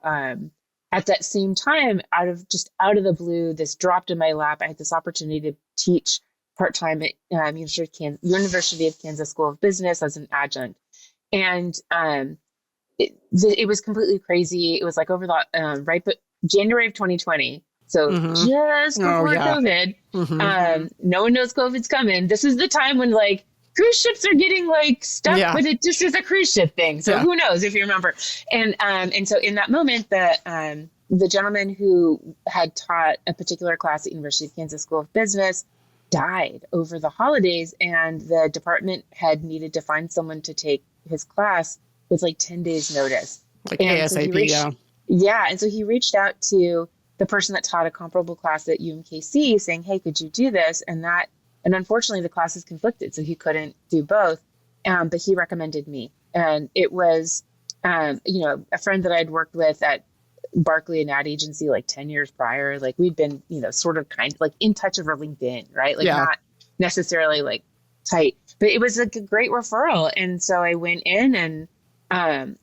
at that same time, out of the blue, this dropped in my lap. I had this opportunity to teach part-time at University of Kansas School of Business as an adjunct. And it was completely crazy. It was over the January of 2020. So just before COVID, no one knows COVID's coming. This is the time when cruise ships are getting stuck with it just as a cruise ship thing. So who knows if you remember. And so in that moment, the gentleman who had taught a particular class at University of Kansas School of Business died over the holidays, and the department had needed to find someone to take his class with 10 days notice. ASAP, And so he reached out to the person that taught a comparable class at UMKC saying, hey, could you do this? And unfortunately the classes conflicted, so he couldn't do both. But he recommended me. And it was, a friend that I'd worked with at Barclay, an ad agency, 10 years prior. We'd been, sort of in touch over LinkedIn, right? Not necessarily tight, but it was a great referral. And so I went in and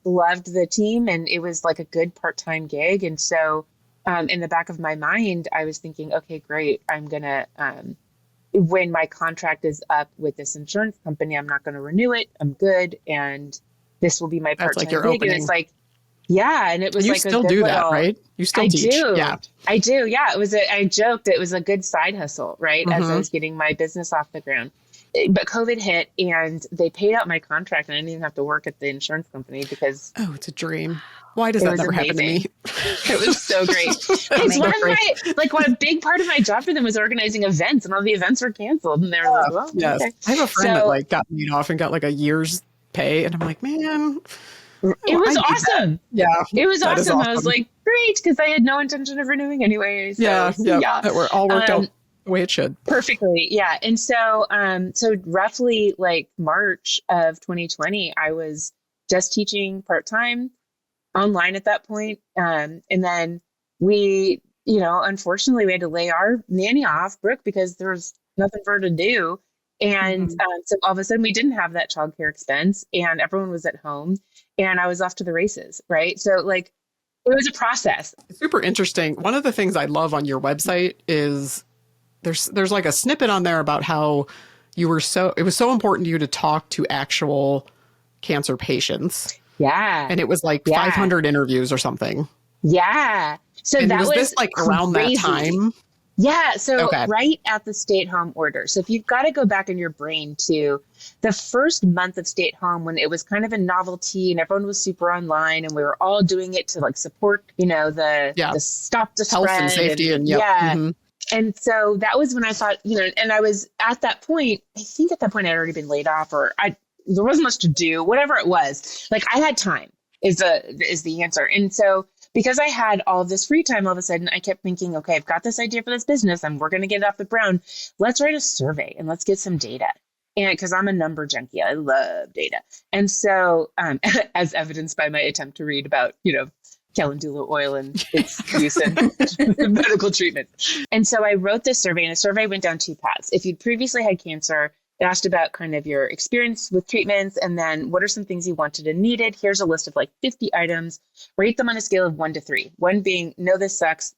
loved the team, and it was a good part-time gig. And so in the back of my mind, I was thinking, okay, great. I'm going to, when my contract is up with this insurance company, I'm not going to renew it. I'm good. And this will be my part-time gig. Opening. And it's and it was you still do that, right? You still teach. Do. Yeah, I do. Yeah. I joked it was a good side hustle, right? As I was getting my business off the ground. But COVID hit and they paid out my contract and I didn't even have to work at the insurance company because... Oh, it's a dream. Why does that never happen to me? It was so great. It's one of my, a big part of my job for them was organizing events, and all the events were canceled. And they were well, yes. Okay. I have a friend that got laid off and got a year's pay. And I'm like, man... It was awesome. Yeah. It was awesome. I was great, because I had no intention of renewing anyway. So, yeah. That were all worked out the way it should. Perfectly. Yeah. And so, so roughly March of 2020, I was just teaching part-time online at that point. And then we, unfortunately we had to lay our nanny off, Brooke, because there was nothing for her to do. And so all of a sudden we didn't have that childcare expense and everyone was at home and I was off to the races. Right. So it was a process. It's super interesting. One of the things I love on your website is there's a snippet on there about how it was so important to you to talk to actual cancer patients. Yeah. And it was 500 interviews or something. Yeah. So and that was this around crazy. That time? Yeah. So right at the stay-at-home order. So if you've got to go back in your brain to the first month of stay-at-home when it was kind of a novelty and everyone was super online and we were all doing it to support, the stop the health spread and safety and And so that was when I thought, and I was at that point, I think at that point I'd already been laid off or there wasn't much to do, whatever it was. I had time. is the answer. And so because I had all this free time, all of a sudden I kept thinking, okay, I've got this idea for this business and we're going to get it off the ground. Let's write a survey and let's get some data. And because I'm a number junkie, I love data. And so as evidenced by my attempt to read about, calendula oil and its use in medical treatment. And so I wrote this survey, and the survey went down two paths. If you'd previously had cancer, it asked about kind of your experience with treatments, and then what are some things you wanted and needed. Here's a list of like 50 items. Rate them on a scale of 1 to 3. 1 being, no, this sucks.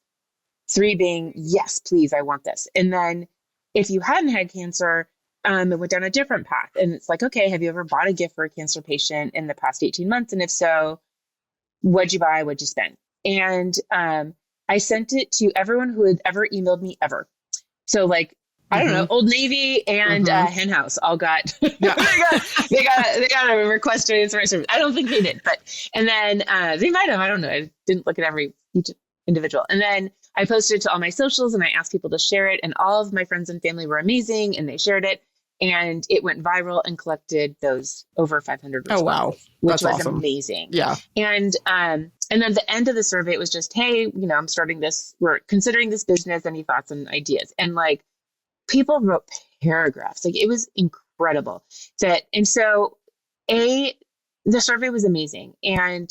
3 being, yes, please, I want this. And then if you hadn't had cancer, it went down a different path. And it's like, okay, have you ever bought a gift for a cancer patient in the past 18 months? And if so, what'd you buy? What'd you spend? And I sent it to everyone who had ever emailed me ever. So like, I don't know, Old Navy and Hen House all got, Yeah. they got a request to answer my service. I don't think they did, and then they might have, I don't know. I didn't look at each individual. And then I posted it to all my socials and I asked people to share it, and all of my friends and family were amazing and they shared it. And it went viral and collected those over 500 responses. Oh, wow. Which That's was awesome. amazing. Yeah. And then the end of the survey, it was just, hey, I'm starting this, we're considering this business, any thoughts and ideas? And like, people wrote paragraphs. Like, it was incredible. So the survey was amazing. And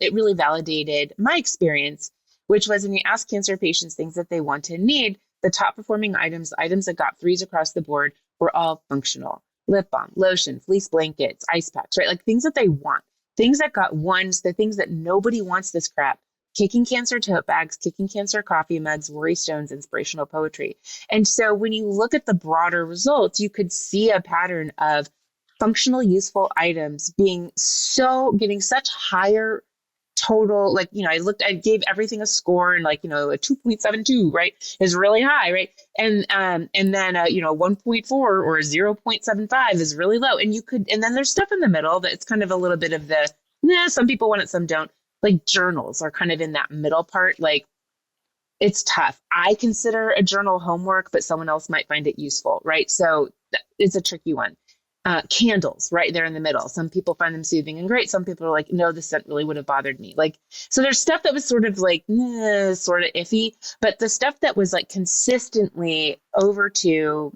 it really validated my experience, which was when you ask cancer patients things that they want and need, the top performing items that got 3s across the board, were all functional. Lip balm, lotion, fleece blankets, ice packs, right? Like things that they want, things that got 1s, the things that nobody wants this crap. Kicking cancer tote bags, kicking cancer coffee mugs, worry stones, inspirational poetry. And so when you look at the broader results, you could see a pattern of functional, useful items getting such higher total, like, I gave everything a score, and like, a 2.72, right, is really high, right? And then 1.4 or 0.75 is really low. And then there's stuff in the middle that it's kind of a little bit of the, some people want it, some don't. Like journals are kind of in that middle part. Like, it's tough. I consider a journal homework, but someone else might find it useful, right? So it's a tricky one. Candles, right there in the middle. Some people find them soothing and great. Some people are like, no, this scent really would have bothered me. Like, so there's stuff that was sort of like, sort of iffy, but the stuff that was like consistently over 2,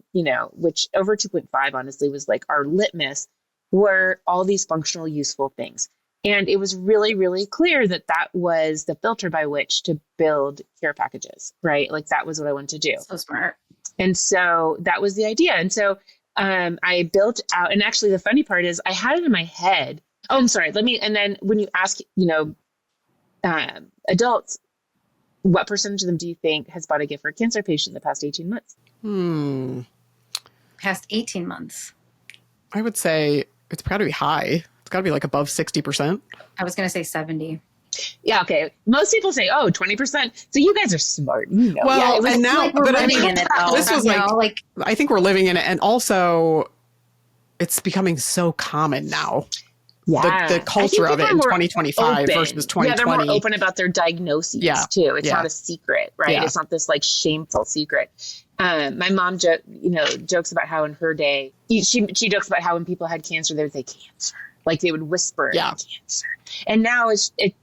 which over 2.5, honestly, was like our litmus, were all these functional, useful things. And it was really, really clear that was the filter by which to build care packages, right? Like, that was what I wanted to do. So smart. And so that was the idea. And so I built out, and actually the funny part is I had it in my head. Oh, I'm sorry. And then when you ask, adults, what percentage of them do you think has bought a gift for a cancer patient in the past 18 months? Past 18 months. I would say it's got to be high. It's got to be like above 60%. I was going to say 70. Yeah. Okay. Most people say, 20%. So you guys are smart. Well, yeah, it was, and now, like we're living in it, though. This was I think we're living in it. And also it's becoming so common now. Yeah. The culture of it in 2025 versus 2020. Yeah, they're more open about their diagnoses too. It's not a secret, right? Yeah. It's not this like shameful secret. My mom jokes about how in her day, she jokes about how when people had cancer, they would say cancer. Like they would whisper cancer. And now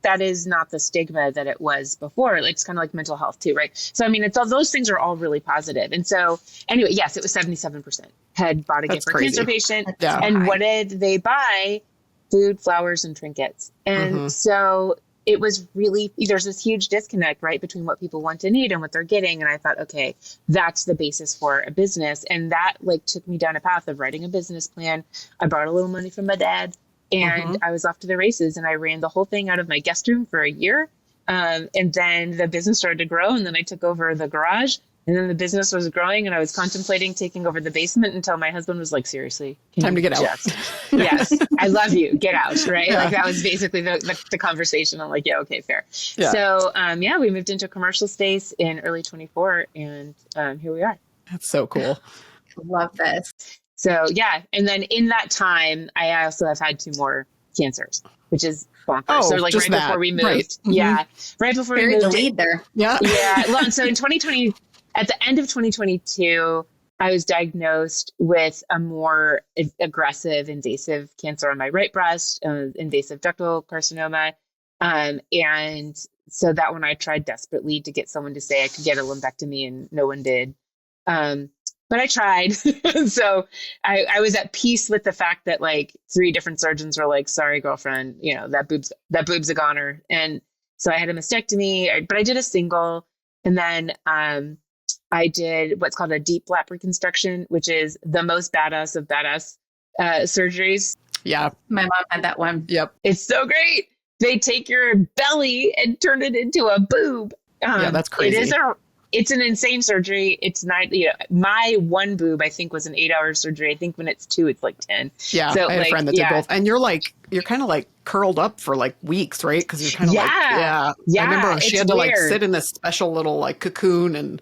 that is not the stigma that it was before. It's kind of like mental health too, right? So, I mean, it's all those things are all really positive. And so anyway, yes, it was 77% had bought a gift for a cancer patient. Yeah. And what did they buy? Food, flowers, and trinkets. And so it was really, there's this huge disconnect, right, between what people want to need and what they're getting. And I thought, okay, that's the basis for a business. And that took me down a path of writing a business plan. I borrowed a little money from my dad, and I was off to the races, and I ran the whole thing out of my guest room for a year. And then the business started to grow, and then I took over the garage, and then the business was growing, and I was contemplating taking over the basement until my husband was like, seriously, time to get out. Yes, I love you. Get out. Right. Yeah. Like that was basically the conversation. I'm like, yeah, okay, fair. Yeah. So, we moved into a commercial space in early 24, and here we are. That's so cool. Love this. So, yeah. And then in that time, I also have had 2 more cancers, which is bonkers. Oh, so like right before we moved. Right. Yeah. Right before we moved. The lead there. Yeah. Yeah. Well, so in 2020, at the end of 2022, I was diagnosed with a more aggressive invasive cancer on my right breast, invasive ductal carcinoma. And so that one I tried desperately to get someone to say I could get a lumpectomy, and no one did. But I tried. So I was at peace with the fact that like 3 different surgeons were like, sorry, girlfriend, you know, that boob's a goner. And so I had a mastectomy, but I did a single. And then I did what's called a deep flap reconstruction, which is the most badass of badass surgeries. Yeah. My mom had that one. Yep. It's so great. They take your belly and turn it into a boob. Yeah, that's crazy. It's an insane surgery. It's not, you know, my one boob, I think, was an 8-hour surgery. I think when it's 2, it's like 10. Yeah. So, I had a friend that did both. And you're kind of like curled up for like weeks, right? Because you're kind of I remember she had to like sit in this special little like cocoon, and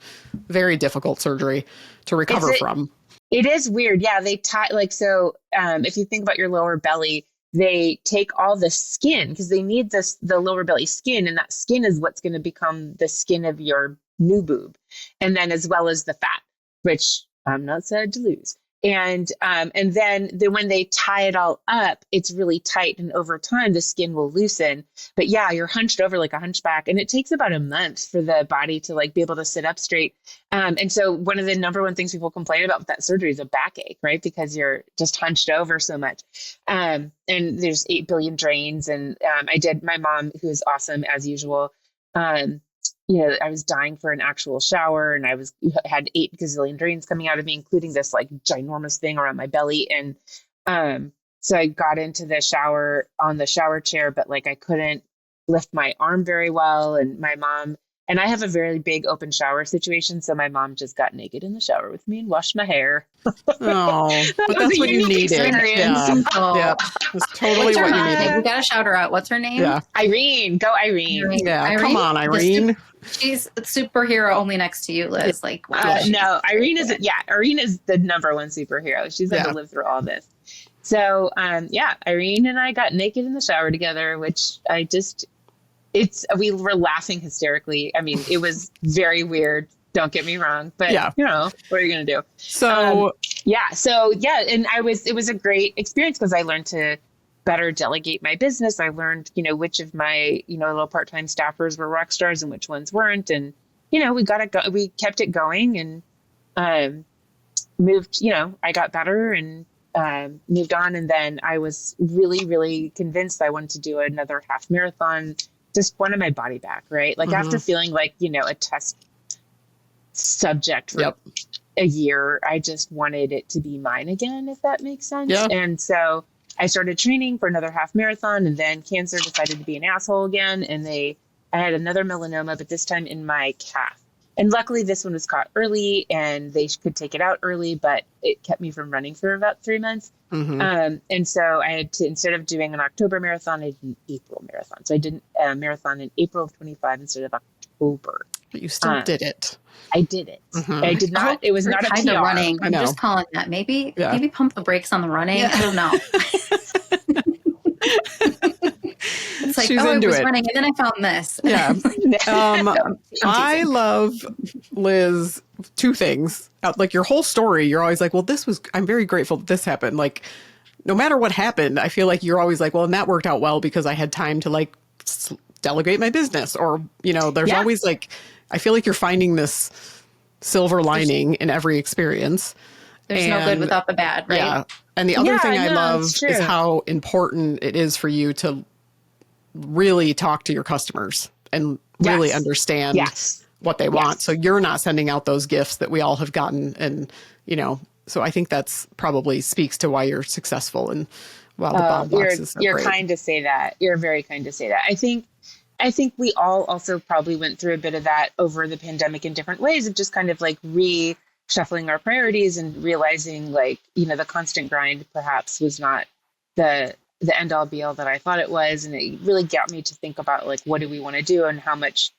very difficult surgery to recover from. It is weird. Yeah. They tie like, so if you think about your lower belly, they take all the skin because they need the lower belly skin. And that skin is what's going to become the skin of your new boob. And then as well as the fat, which I'm not sad to lose. And then when they tie it all up, it's really tight. And over time, the skin will loosen. But yeah, you're hunched over like a hunchback. And it takes about a month for the body to like be able to sit up straight. And so one of the number one things people complain about with that surgery is a backache, right? Because you're just hunched over so much. And there's 8 billion drains. And my mom, who's awesome as usual, you know, I was dying for an actual shower, and I had 8 gazillion drains coming out of me, including this like ginormous thing around my belly. And so I got into the shower on the shower chair, but like I couldn't lift my arm very well. And my mom, and I have a very big open shower situation. So my mom just got naked in the shower with me and washed my hair. Oh, but that's what you needed. Yeah. Oh. Yeah. That's totally what you needed. We got to shout her out. What's her name? Yeah. Irene. Go Irene. Yeah. Irene? Come on, Irene. She's a superhero only next to you, Liz. Like, wow. No, Irene is the number one superhero. She's had to live through all this. So, Irene and I got naked in the shower together, which we were laughing hysterically. I mean, it was very weird. Don't get me wrong, but you know, what are you going to do? So, and it was a great experience because I learned to better delegate my business. I learned, you know, which of my, you know, little part-time staffers were rock stars and which ones weren't. And, you know, we kept it going and, moved, you know, I got better and, moved on. And then I was really, really convinced I wanted to do another half marathon, just wanted my body back. Right. Like after feeling like, you know, a test subject for a year, I just wanted it to be mine again, if that makes sense. Yeah. And so I started training for another half marathon, and then cancer decided to be an asshole again. And I had another melanoma, but this time in my calf. And luckily this one was caught early and they could take it out early, but it kept me from running for about 3 months. And so I had to, instead of doing an October marathon, I did an April marathon. So I did a marathon in April of 25 instead of October. But you still did it. I did it. I did not. It was not a PR. Running. I know. I'm just calling that. Maybe pump the brakes on the running. I don't know. It's like, I was running and then I found this. Yeah. I love, Liz, 2 things. Like your whole story, you're always like, well, I'm very grateful that this happened. Like, no matter what happened, I feel like you're always like, well, and that worked out well because I had time to like delegate my business, or, you know, there's always like, I feel like you're finding this silver lining in every experience. There's no good without the bad, right? Yeah. And the other thing I love is how important it is for you to really talk to your customers and really understand what they want. So you're not sending out those gifts that we all have gotten. And, you know, so I think that's probably speaks to why you're successful. And wow, the Balm Box is so you're great. kind to say that. You're very kind to say that. I think we all also probably went through a bit of that over the pandemic in different ways of just kind of like reshuffling our priorities and realizing like, you know, the constant grind perhaps was not the end all be all that I thought it was. And it really got me to think about like, what do we want to do and how much,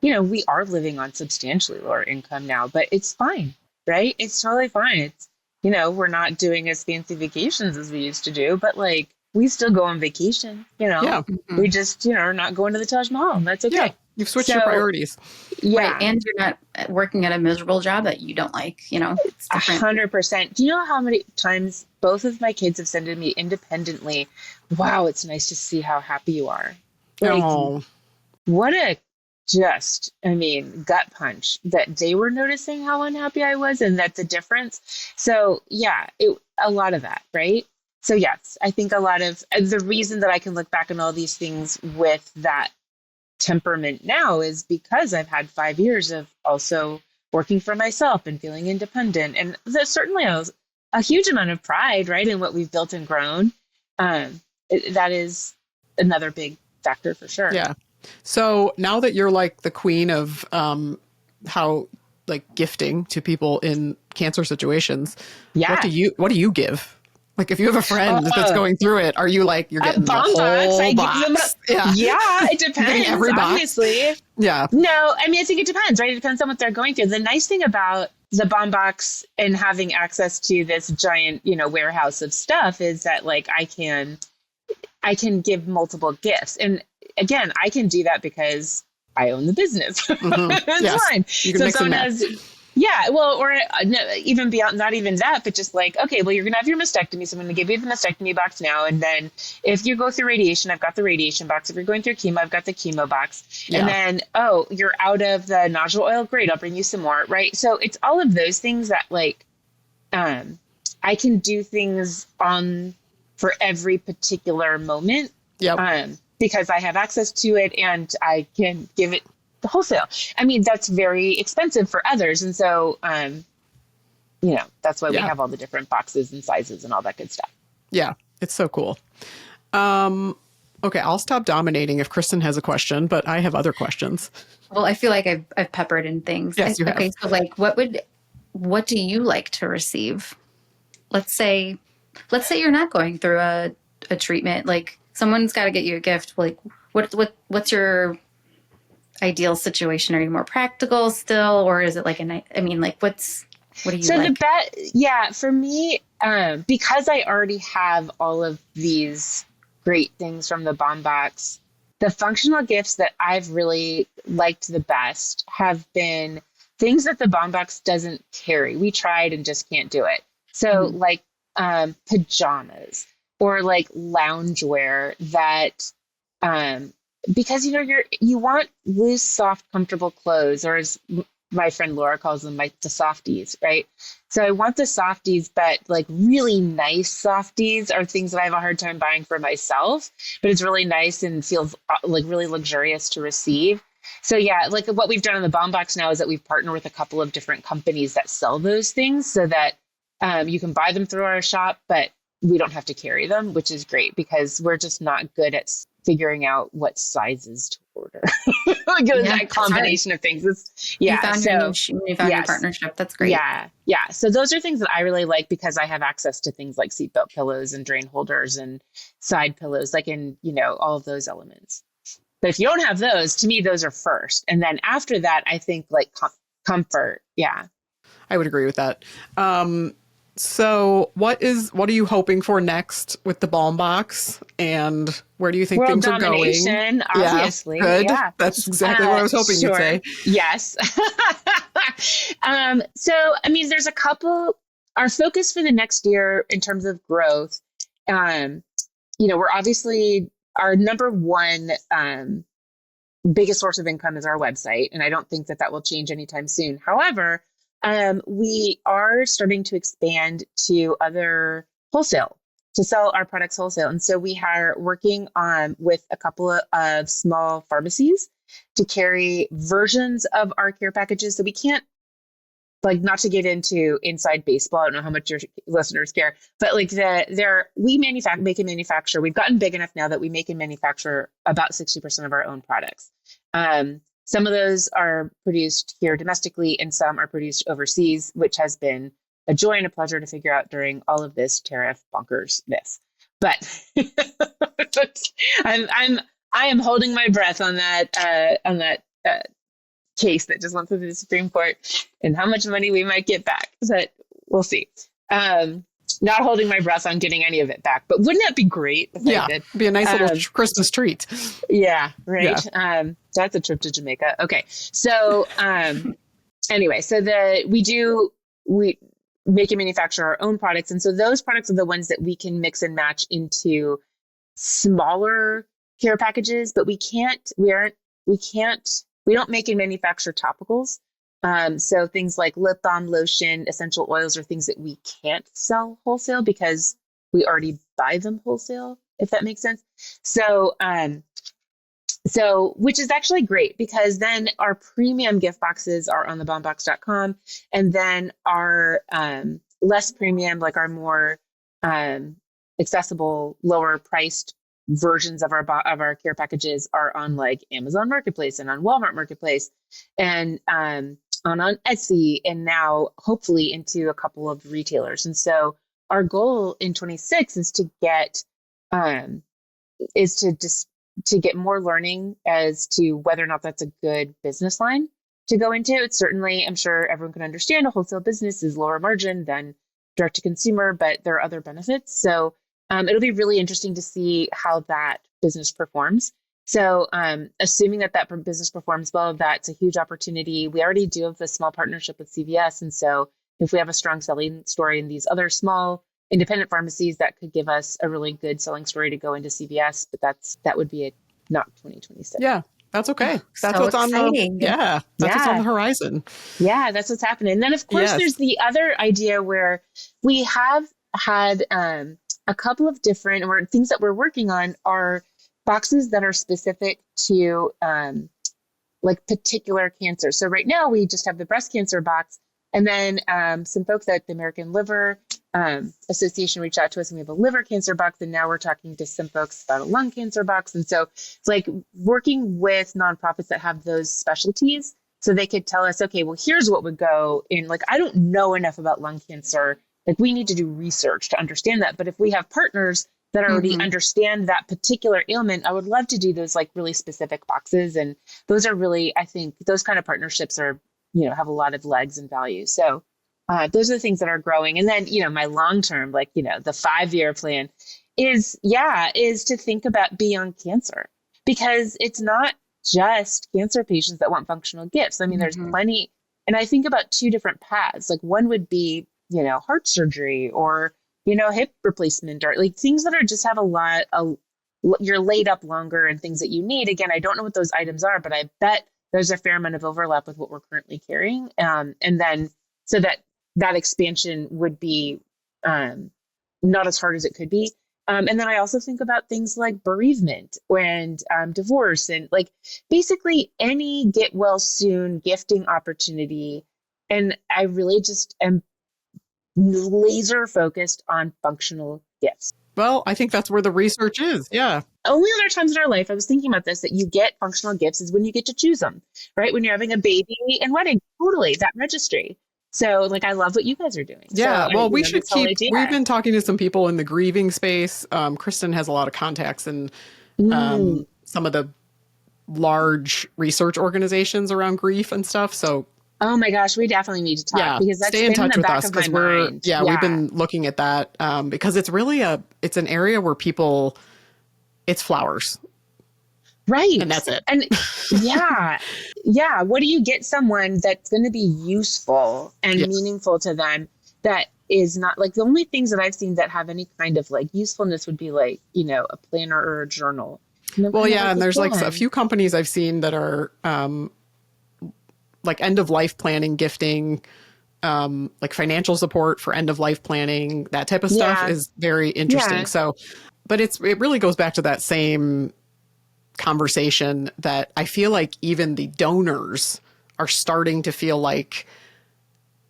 you know, we are living on substantially lower income now, but it's fine, right? It's totally fine. It's, you know, we're not doing as fancy vacations as we used to do, but like, we still go on vacation, you know, we just, you know, are not going to the Taj Mahal, and that's okay. You've switched So, your priorities. yeah. Right. And you're not working at a miserable job that you don't like, it's different. 100%. Do you know how many times both of my kids have said to me independently, wow, it's nice to see how happy you are. Like, Oh, what a gut punch that they were noticing how unhappy I was and that's a difference. So yeah, a lot of that, right? So yes, I think a lot of the reason that I can look back on all these things with that temperament now is because I've had 5 years of also working for myself and feeling independent. And there's certainly a huge amount of pride, right, in what we've built and grown. That is another big factor for sure. yeah. So now that you're like the queen of how like gifting to people in cancer situations, Yeah. what do you give? Like if you have a friend that's going through it, are you like, you're getting the Balm whole Box. box? Yeah, it depends. Every box? Obviously. Yeah. No, I mean, I think it depends, right? It depends on what they're going through. The nice thing about the Balm Box and having access to this giant, warehouse of stuff is that like I can give multiple gifts. And again, I can do that because I own the business. It's fine. You can mix and match. Yeah, well, or no, even beyond, not even that, but just like, okay, well, you're going to have your mastectomy, so I'm going to give you the mastectomy box now. And then if you go through radiation, I've got the radiation box. If you're going through chemo, I've got the chemo box. Yeah. And then, you're out of the nodule oil. Great, I'll bring you some more, right? So it's all of those things that like, I can do things for every particular moment. Yep. Because I have access to it and I can give it the wholesale. I mean, that's very expensive for others. And so, that's why we have all the different boxes and sizes and all that good stuff. Yeah. It's so cool. Okay. I'll stop dominating if Kristen has a question, but I have other questions. Well, I feel like I've peppered in things. Yes, you have. Okay. So like, what do you like to receive? Let's say you're not going through a treatment, like someone's got to get you a gift. Like what's your ideal situation? Are you more practical still, or is it like what do you like? For me, because I already have all of these great things from the Balm Box, the functional gifts that I've really liked the best have been things that the Balm Box doesn't carry. We tried and just can't do it. So like pajamas or like loungewear that because you want loose, soft, comfortable clothes, or as my friend Laura calls them, like the softies, right? So I want the softies, but like really nice softies are things that I have a hard time buying for myself, but it's really nice and feels like really luxurious to receive. So yeah, like what we've done on the Balm Box now is that we've partnered with a couple of different companies that sell those things so that you can buy them through our shop, but we don't have to carry them, which is great because we're just not good at figuring out what sizes to order. That combination of things. You found your partnership. That's great. Yeah. Yeah. So those are things that I really like because I have access to things like seatbelt pillows and drain holders and side pillows, like in, all of those elements. But if you don't have those, to me, those are first. And then after that, I think like comfort. Yeah. I would agree with that. So what are you hoping for next with the Balm Box, and where do you think World things are going? Obviously. Yeah, good. Yeah. That's exactly what I was hoping you'd say. Yes. There's a couple, our focus for the next year in terms of growth, we're obviously our number one, biggest source of income is our website. And I don't think that will change anytime soon. However, we are starting to expand to other wholesale, to sell our products wholesale. And so we are working with a couple of small pharmacies to carry versions of our care packages. So we can't, not to get into inside baseball, I don't know how much your listeners care, but we make and manufacture. We've gotten big enough now that we make and manufacture about 60% of our own products. Some of those are produced here domestically and some are produced overseas, which has been a joy and a pleasure to figure out during all of this tariff bonkersness. But I am holding my breath on that case that just went through the Supreme Court and how much money we might get back. But we'll see. not holding my breath on getting any of it back. But wouldn't that be great if I did? Be a nice little Christmas treat. Yeah, right. Yeah. That's a trip to Jamaica. Okay. So anyway, so we make and manufacture our own products. And so those products are the ones that we can mix and match into smaller care packages, but we don't make and manufacture topicals. So things like lip balm, lotion, essential oils are things that we can't sell wholesale because we already buy them wholesale, if that makes sense. So, which is actually great because then our premium gift boxes are on the balmbox.com, and then our less premium, like our more accessible, lower priced versions of our care packages are on like Amazon Marketplace and on Walmart Marketplace and on Etsy, and now hopefully into a couple of retailers. And so our goal in 26 is to get to get more learning as to whether or not that's a good business line to go into. It's certainly, I'm sure everyone can understand, a wholesale business is lower margin than direct to consumer, but there are other benefits. So it'll be really interesting to see how that business performs. So assuming that business performs well, that's a huge opportunity. We already do have a small partnership with CVS. And so if we have a strong selling story in these other small independent pharmacies, that could give us a really good selling story to go into CVS, but that would be not 2026. Yeah, that's okay. That's so what's exciting. That's what's on the horizon. Yeah, that's what's happening. And then of course there's the other idea where we have had a couple of different things that we're working on are boxes that are specific to like particular cancer. So right now we just have the breast cancer box, and then some folks at the American Liver Association reached out to us, and we have a liver cancer box. And now we're talking to some folks about a lung cancer box. And so it's like working with nonprofits that have those specialties so they could tell us, okay, well, here's what would go in. Like, I don't know enough about lung cancer. Like, we need to do research to understand that. But if we have partners that already understand that particular ailment, I would love to do those like really specific boxes. And those are really, I think those kind of partnerships are, have a lot of legs and value. So those are the things that are growing. And then, my long-term, like, the 5-year plan is to think about beyond cancer, because it's not just cancer patients that want functional gifts. I mean, there's plenty. And I think about 2 different paths. Like one would be, heart surgery or, hip replacement, or like things that are just have you're laid up longer and things that you need. Again, I don't know what those items are, but I bet there's a fair amount of overlap with what we're currently carrying. And then so that expansion would be not as hard as it could be. And then I also think about things like bereavement and divorce and like basically any get well soon gifting opportunity. And I really just am laser focused on functional gifts. Well, I think that's where the research is. Yeah. Only other times in our life, I was thinking about this, that you get functional gifts is when you get to choose them, right? When you're having a baby and wedding, totally, that registry. So like, I love what you guys are doing. Yeah. So, we should keep, we've been talking to some people in the grieving space. Kristen has a lot of contacts in some of the large research organizations around grief and stuff. So oh my gosh, we definitely need to talk because that's stay in touch with us because we've been looking at that because it's really it's an area where people, it's flowers. Right. And that's it. And what do you get someone that's going to be useful and meaningful to them that is not like the only things that I've seen that have any kind of like usefulness would be like, a planner or a journal. Well, yeah. And there's like a few companies I've seen that are like end of life planning, gifting, like financial support for end of life planning, that type of stuff is very interesting. Yeah. So, but it really goes back to that same conversation that I feel like even the donors are starting to feel like,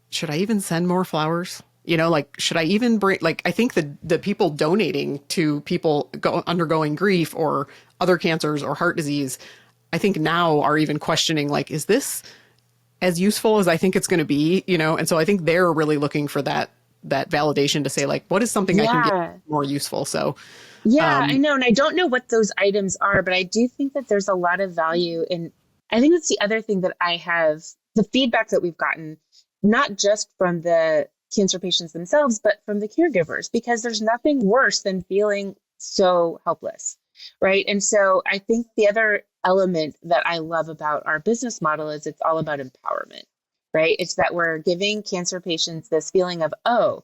should I even send more flowers? Like, should I even bring, like, I think the people donating to people undergoing grief or other cancers or heart disease, I think now are even questioning, like, is this as useful as I think it's going to be, And so I think they're really looking for that validation to say, like, what is something I can get more useful? So, I know. And I don't know what those items are, but I do think that there's a lot of value in, I think that's the other thing that I have, the feedback that we've gotten, not just from the cancer patients themselves, but from the caregivers, because there's nothing worse than feeling so helpless, right? And so I think the other element that I love about our business model is it's all about empowerment, right? It's that we're giving cancer patients this feeling of, oh,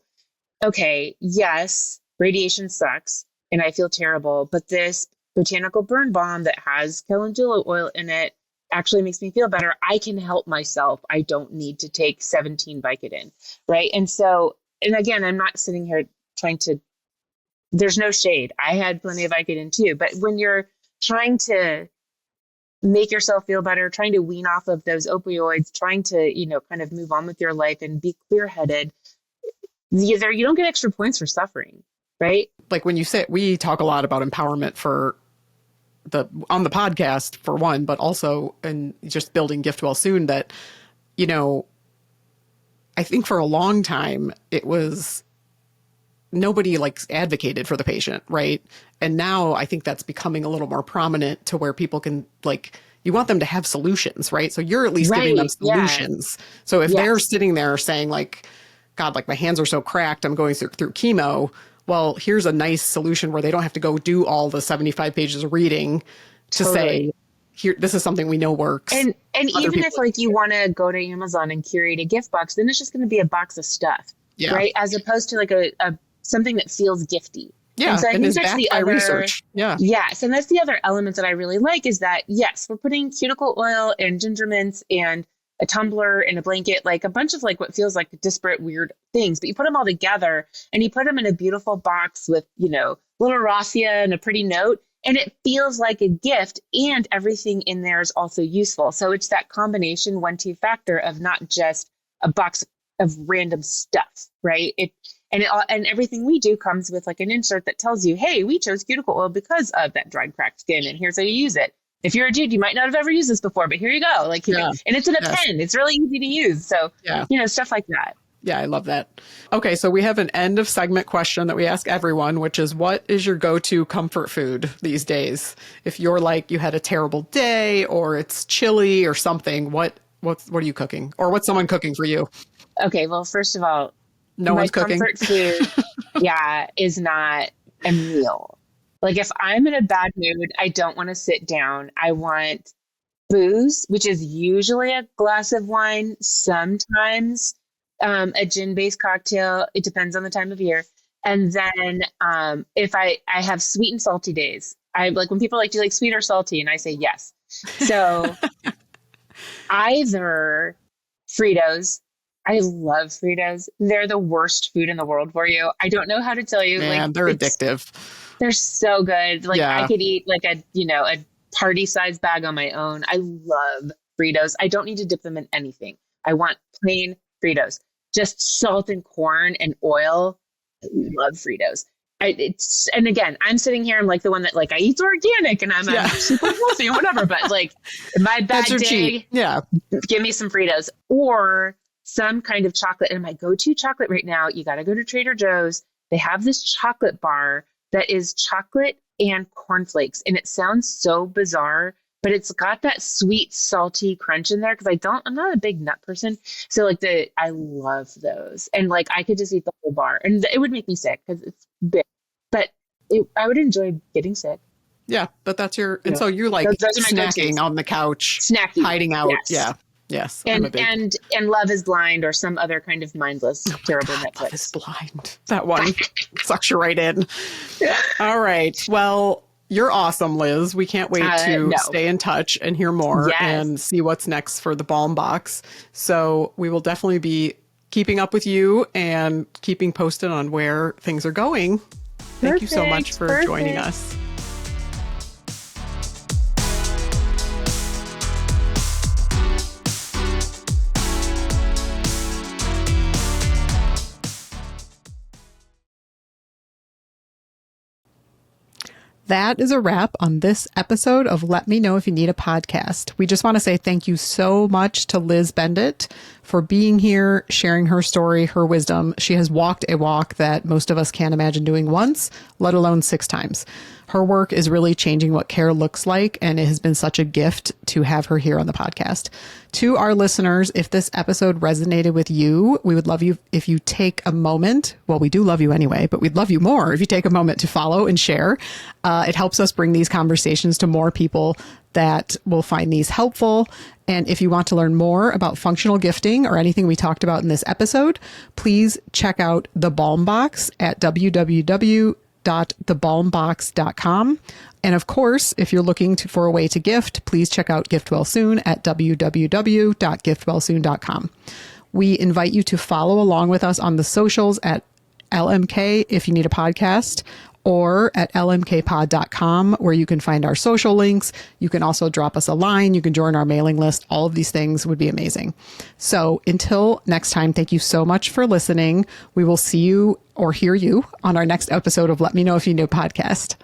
okay, yes, radiation sucks and I feel terrible, but this botanical burn balm that has calendula oil in it actually makes me feel better. I can help myself. I don't need to take 17 Vicodin, right? And so, and again, I'm not sitting here trying to, there's no shade. I had plenty of Vicodin too, but when you're trying to make yourself feel better, trying to wean off of those opioids, trying to, kind of move on with your life and be clear-headed, you don't get extra points for suffering, right? Like when you say, we talk a lot about empowerment on the podcast for one, but also in just building Gift Well Soon that, I think for a long time it was nobody advocated for the patient. Right. And now I think that's becoming a little more prominent to where people can you want them to have solutions, right? So you're at least giving them solutions. Yeah. So if they're sitting there saying God, my hands are so cracked, I'm going through chemo. Well, here's a nice solution where they don't have to go do all the 75 pages of reading to say, here, this is something we know works. And even if you want to go to Amazon and curate a gift box, then it's just going to be a box of stuff, right? As opposed to a something that feels gifty. Yeah, and so I think is that's backed the by other research. Yeah. Yes, and that's the other element that I really like is that, yes, we're putting cuticle oil and ginger mints and a tumbler and a blanket, a bunch of what feels like disparate, weird things, but you put them all together and you put them in a beautiful box with, little raffia and a pretty note, and it feels like a gift and everything in there is also useful. So it's that combination 1-2 factor of not just a box of random stuff, right? And everything we do comes with an insert that tells you, hey, we chose cuticle oil because of that dried, cracked skin, and here's how you use it. If you're a dude, you might not have ever used this before, but here you go. And it's in a pen. It's really easy to use. So, stuff like that. Yeah, I love that. Okay, so we have an end of segment question that we ask everyone, which is, what is your go-to comfort food these days? If you're you had a terrible day or it's chilly or something, what are you cooking? Or what's someone cooking for you? Okay, well, first of all, no one's cooking. My comfort food, is not a meal. If I'm in a bad mood, I don't want to sit down. I want booze, which is usually a glass of wine, sometimes a gin-based cocktail. It depends on the time of year. And then if I have sweet and salty days, I when people do you like sweet or salty? And I say yes. So either Fritos. I love Fritos. They're the worst food in the world for you. I don't know how to tell you. Man, they're addictive. They're so good. I could eat a party-sized bag on my own. I love Fritos. I don't need to dip them in anything. I want plain Fritos. Just salt and corn and oil. I love Fritos. And again, I'm sitting here. I'm the one that I eat organic and I'm super healthy and whatever. But my bad day, give me some Fritos or some kind of chocolate. And my go-to chocolate right now, you got to go to Trader Joe's. They have this chocolate bar that is chocolate and cornflakes. And it sounds so bizarre, but it's got that sweet, salty crunch in there. Cause I'm not a big nut person. So I love those. And I could just eat the whole bar and it would make me sick because it's big, but I would enjoy getting sick. Yeah. But that's and so you're those snacking on the couch, hiding out. Yes. Yeah. Yes. And Love is Blind or some other kind of mindless, terrible Netflix. Love is Blind. That one sucks you right in. All right. Well, you're awesome, Liz. We can't wait to stay in touch and hear more and see what's next for the Balm Box. So we will definitely be keeping up with you and keeping posted on where things are going. Thank you so much for joining us. That is a wrap on this episode of Let Me Know If You Need a Podcast. We just want to say thank you so much to Liz Benditt for being here, sharing her story, her wisdom. She has walked a walk that most of us can't imagine doing once, let alone 6 times. Her work is really changing what care looks like, and it has been such a gift to have her here on the podcast. To our listeners, if this episode resonated with you, we would love you if you take a moment. Well, we do love you anyway, but we'd love you more if you take a moment to follow and share. It helps us bring these conversations to more people that will find these helpful. And if you want to learn more about functional gifting or anything we talked about in this episode, please check out the Balm Box at www.thebalmbox.com. And of course, if you're looking for a way to gift, please check out Gift Well Soon at www.giftwellsoon.com. We invite you to follow along with us on the socials at LMK if you need a podcast, or at lmkpod.com, where you can find our social links. You can also drop us a line. You can join our mailing list. All of these things would be amazing. So until next time, thank you so much for listening. We will see you or hear you on our next episode of Let Me Know If You Know podcast.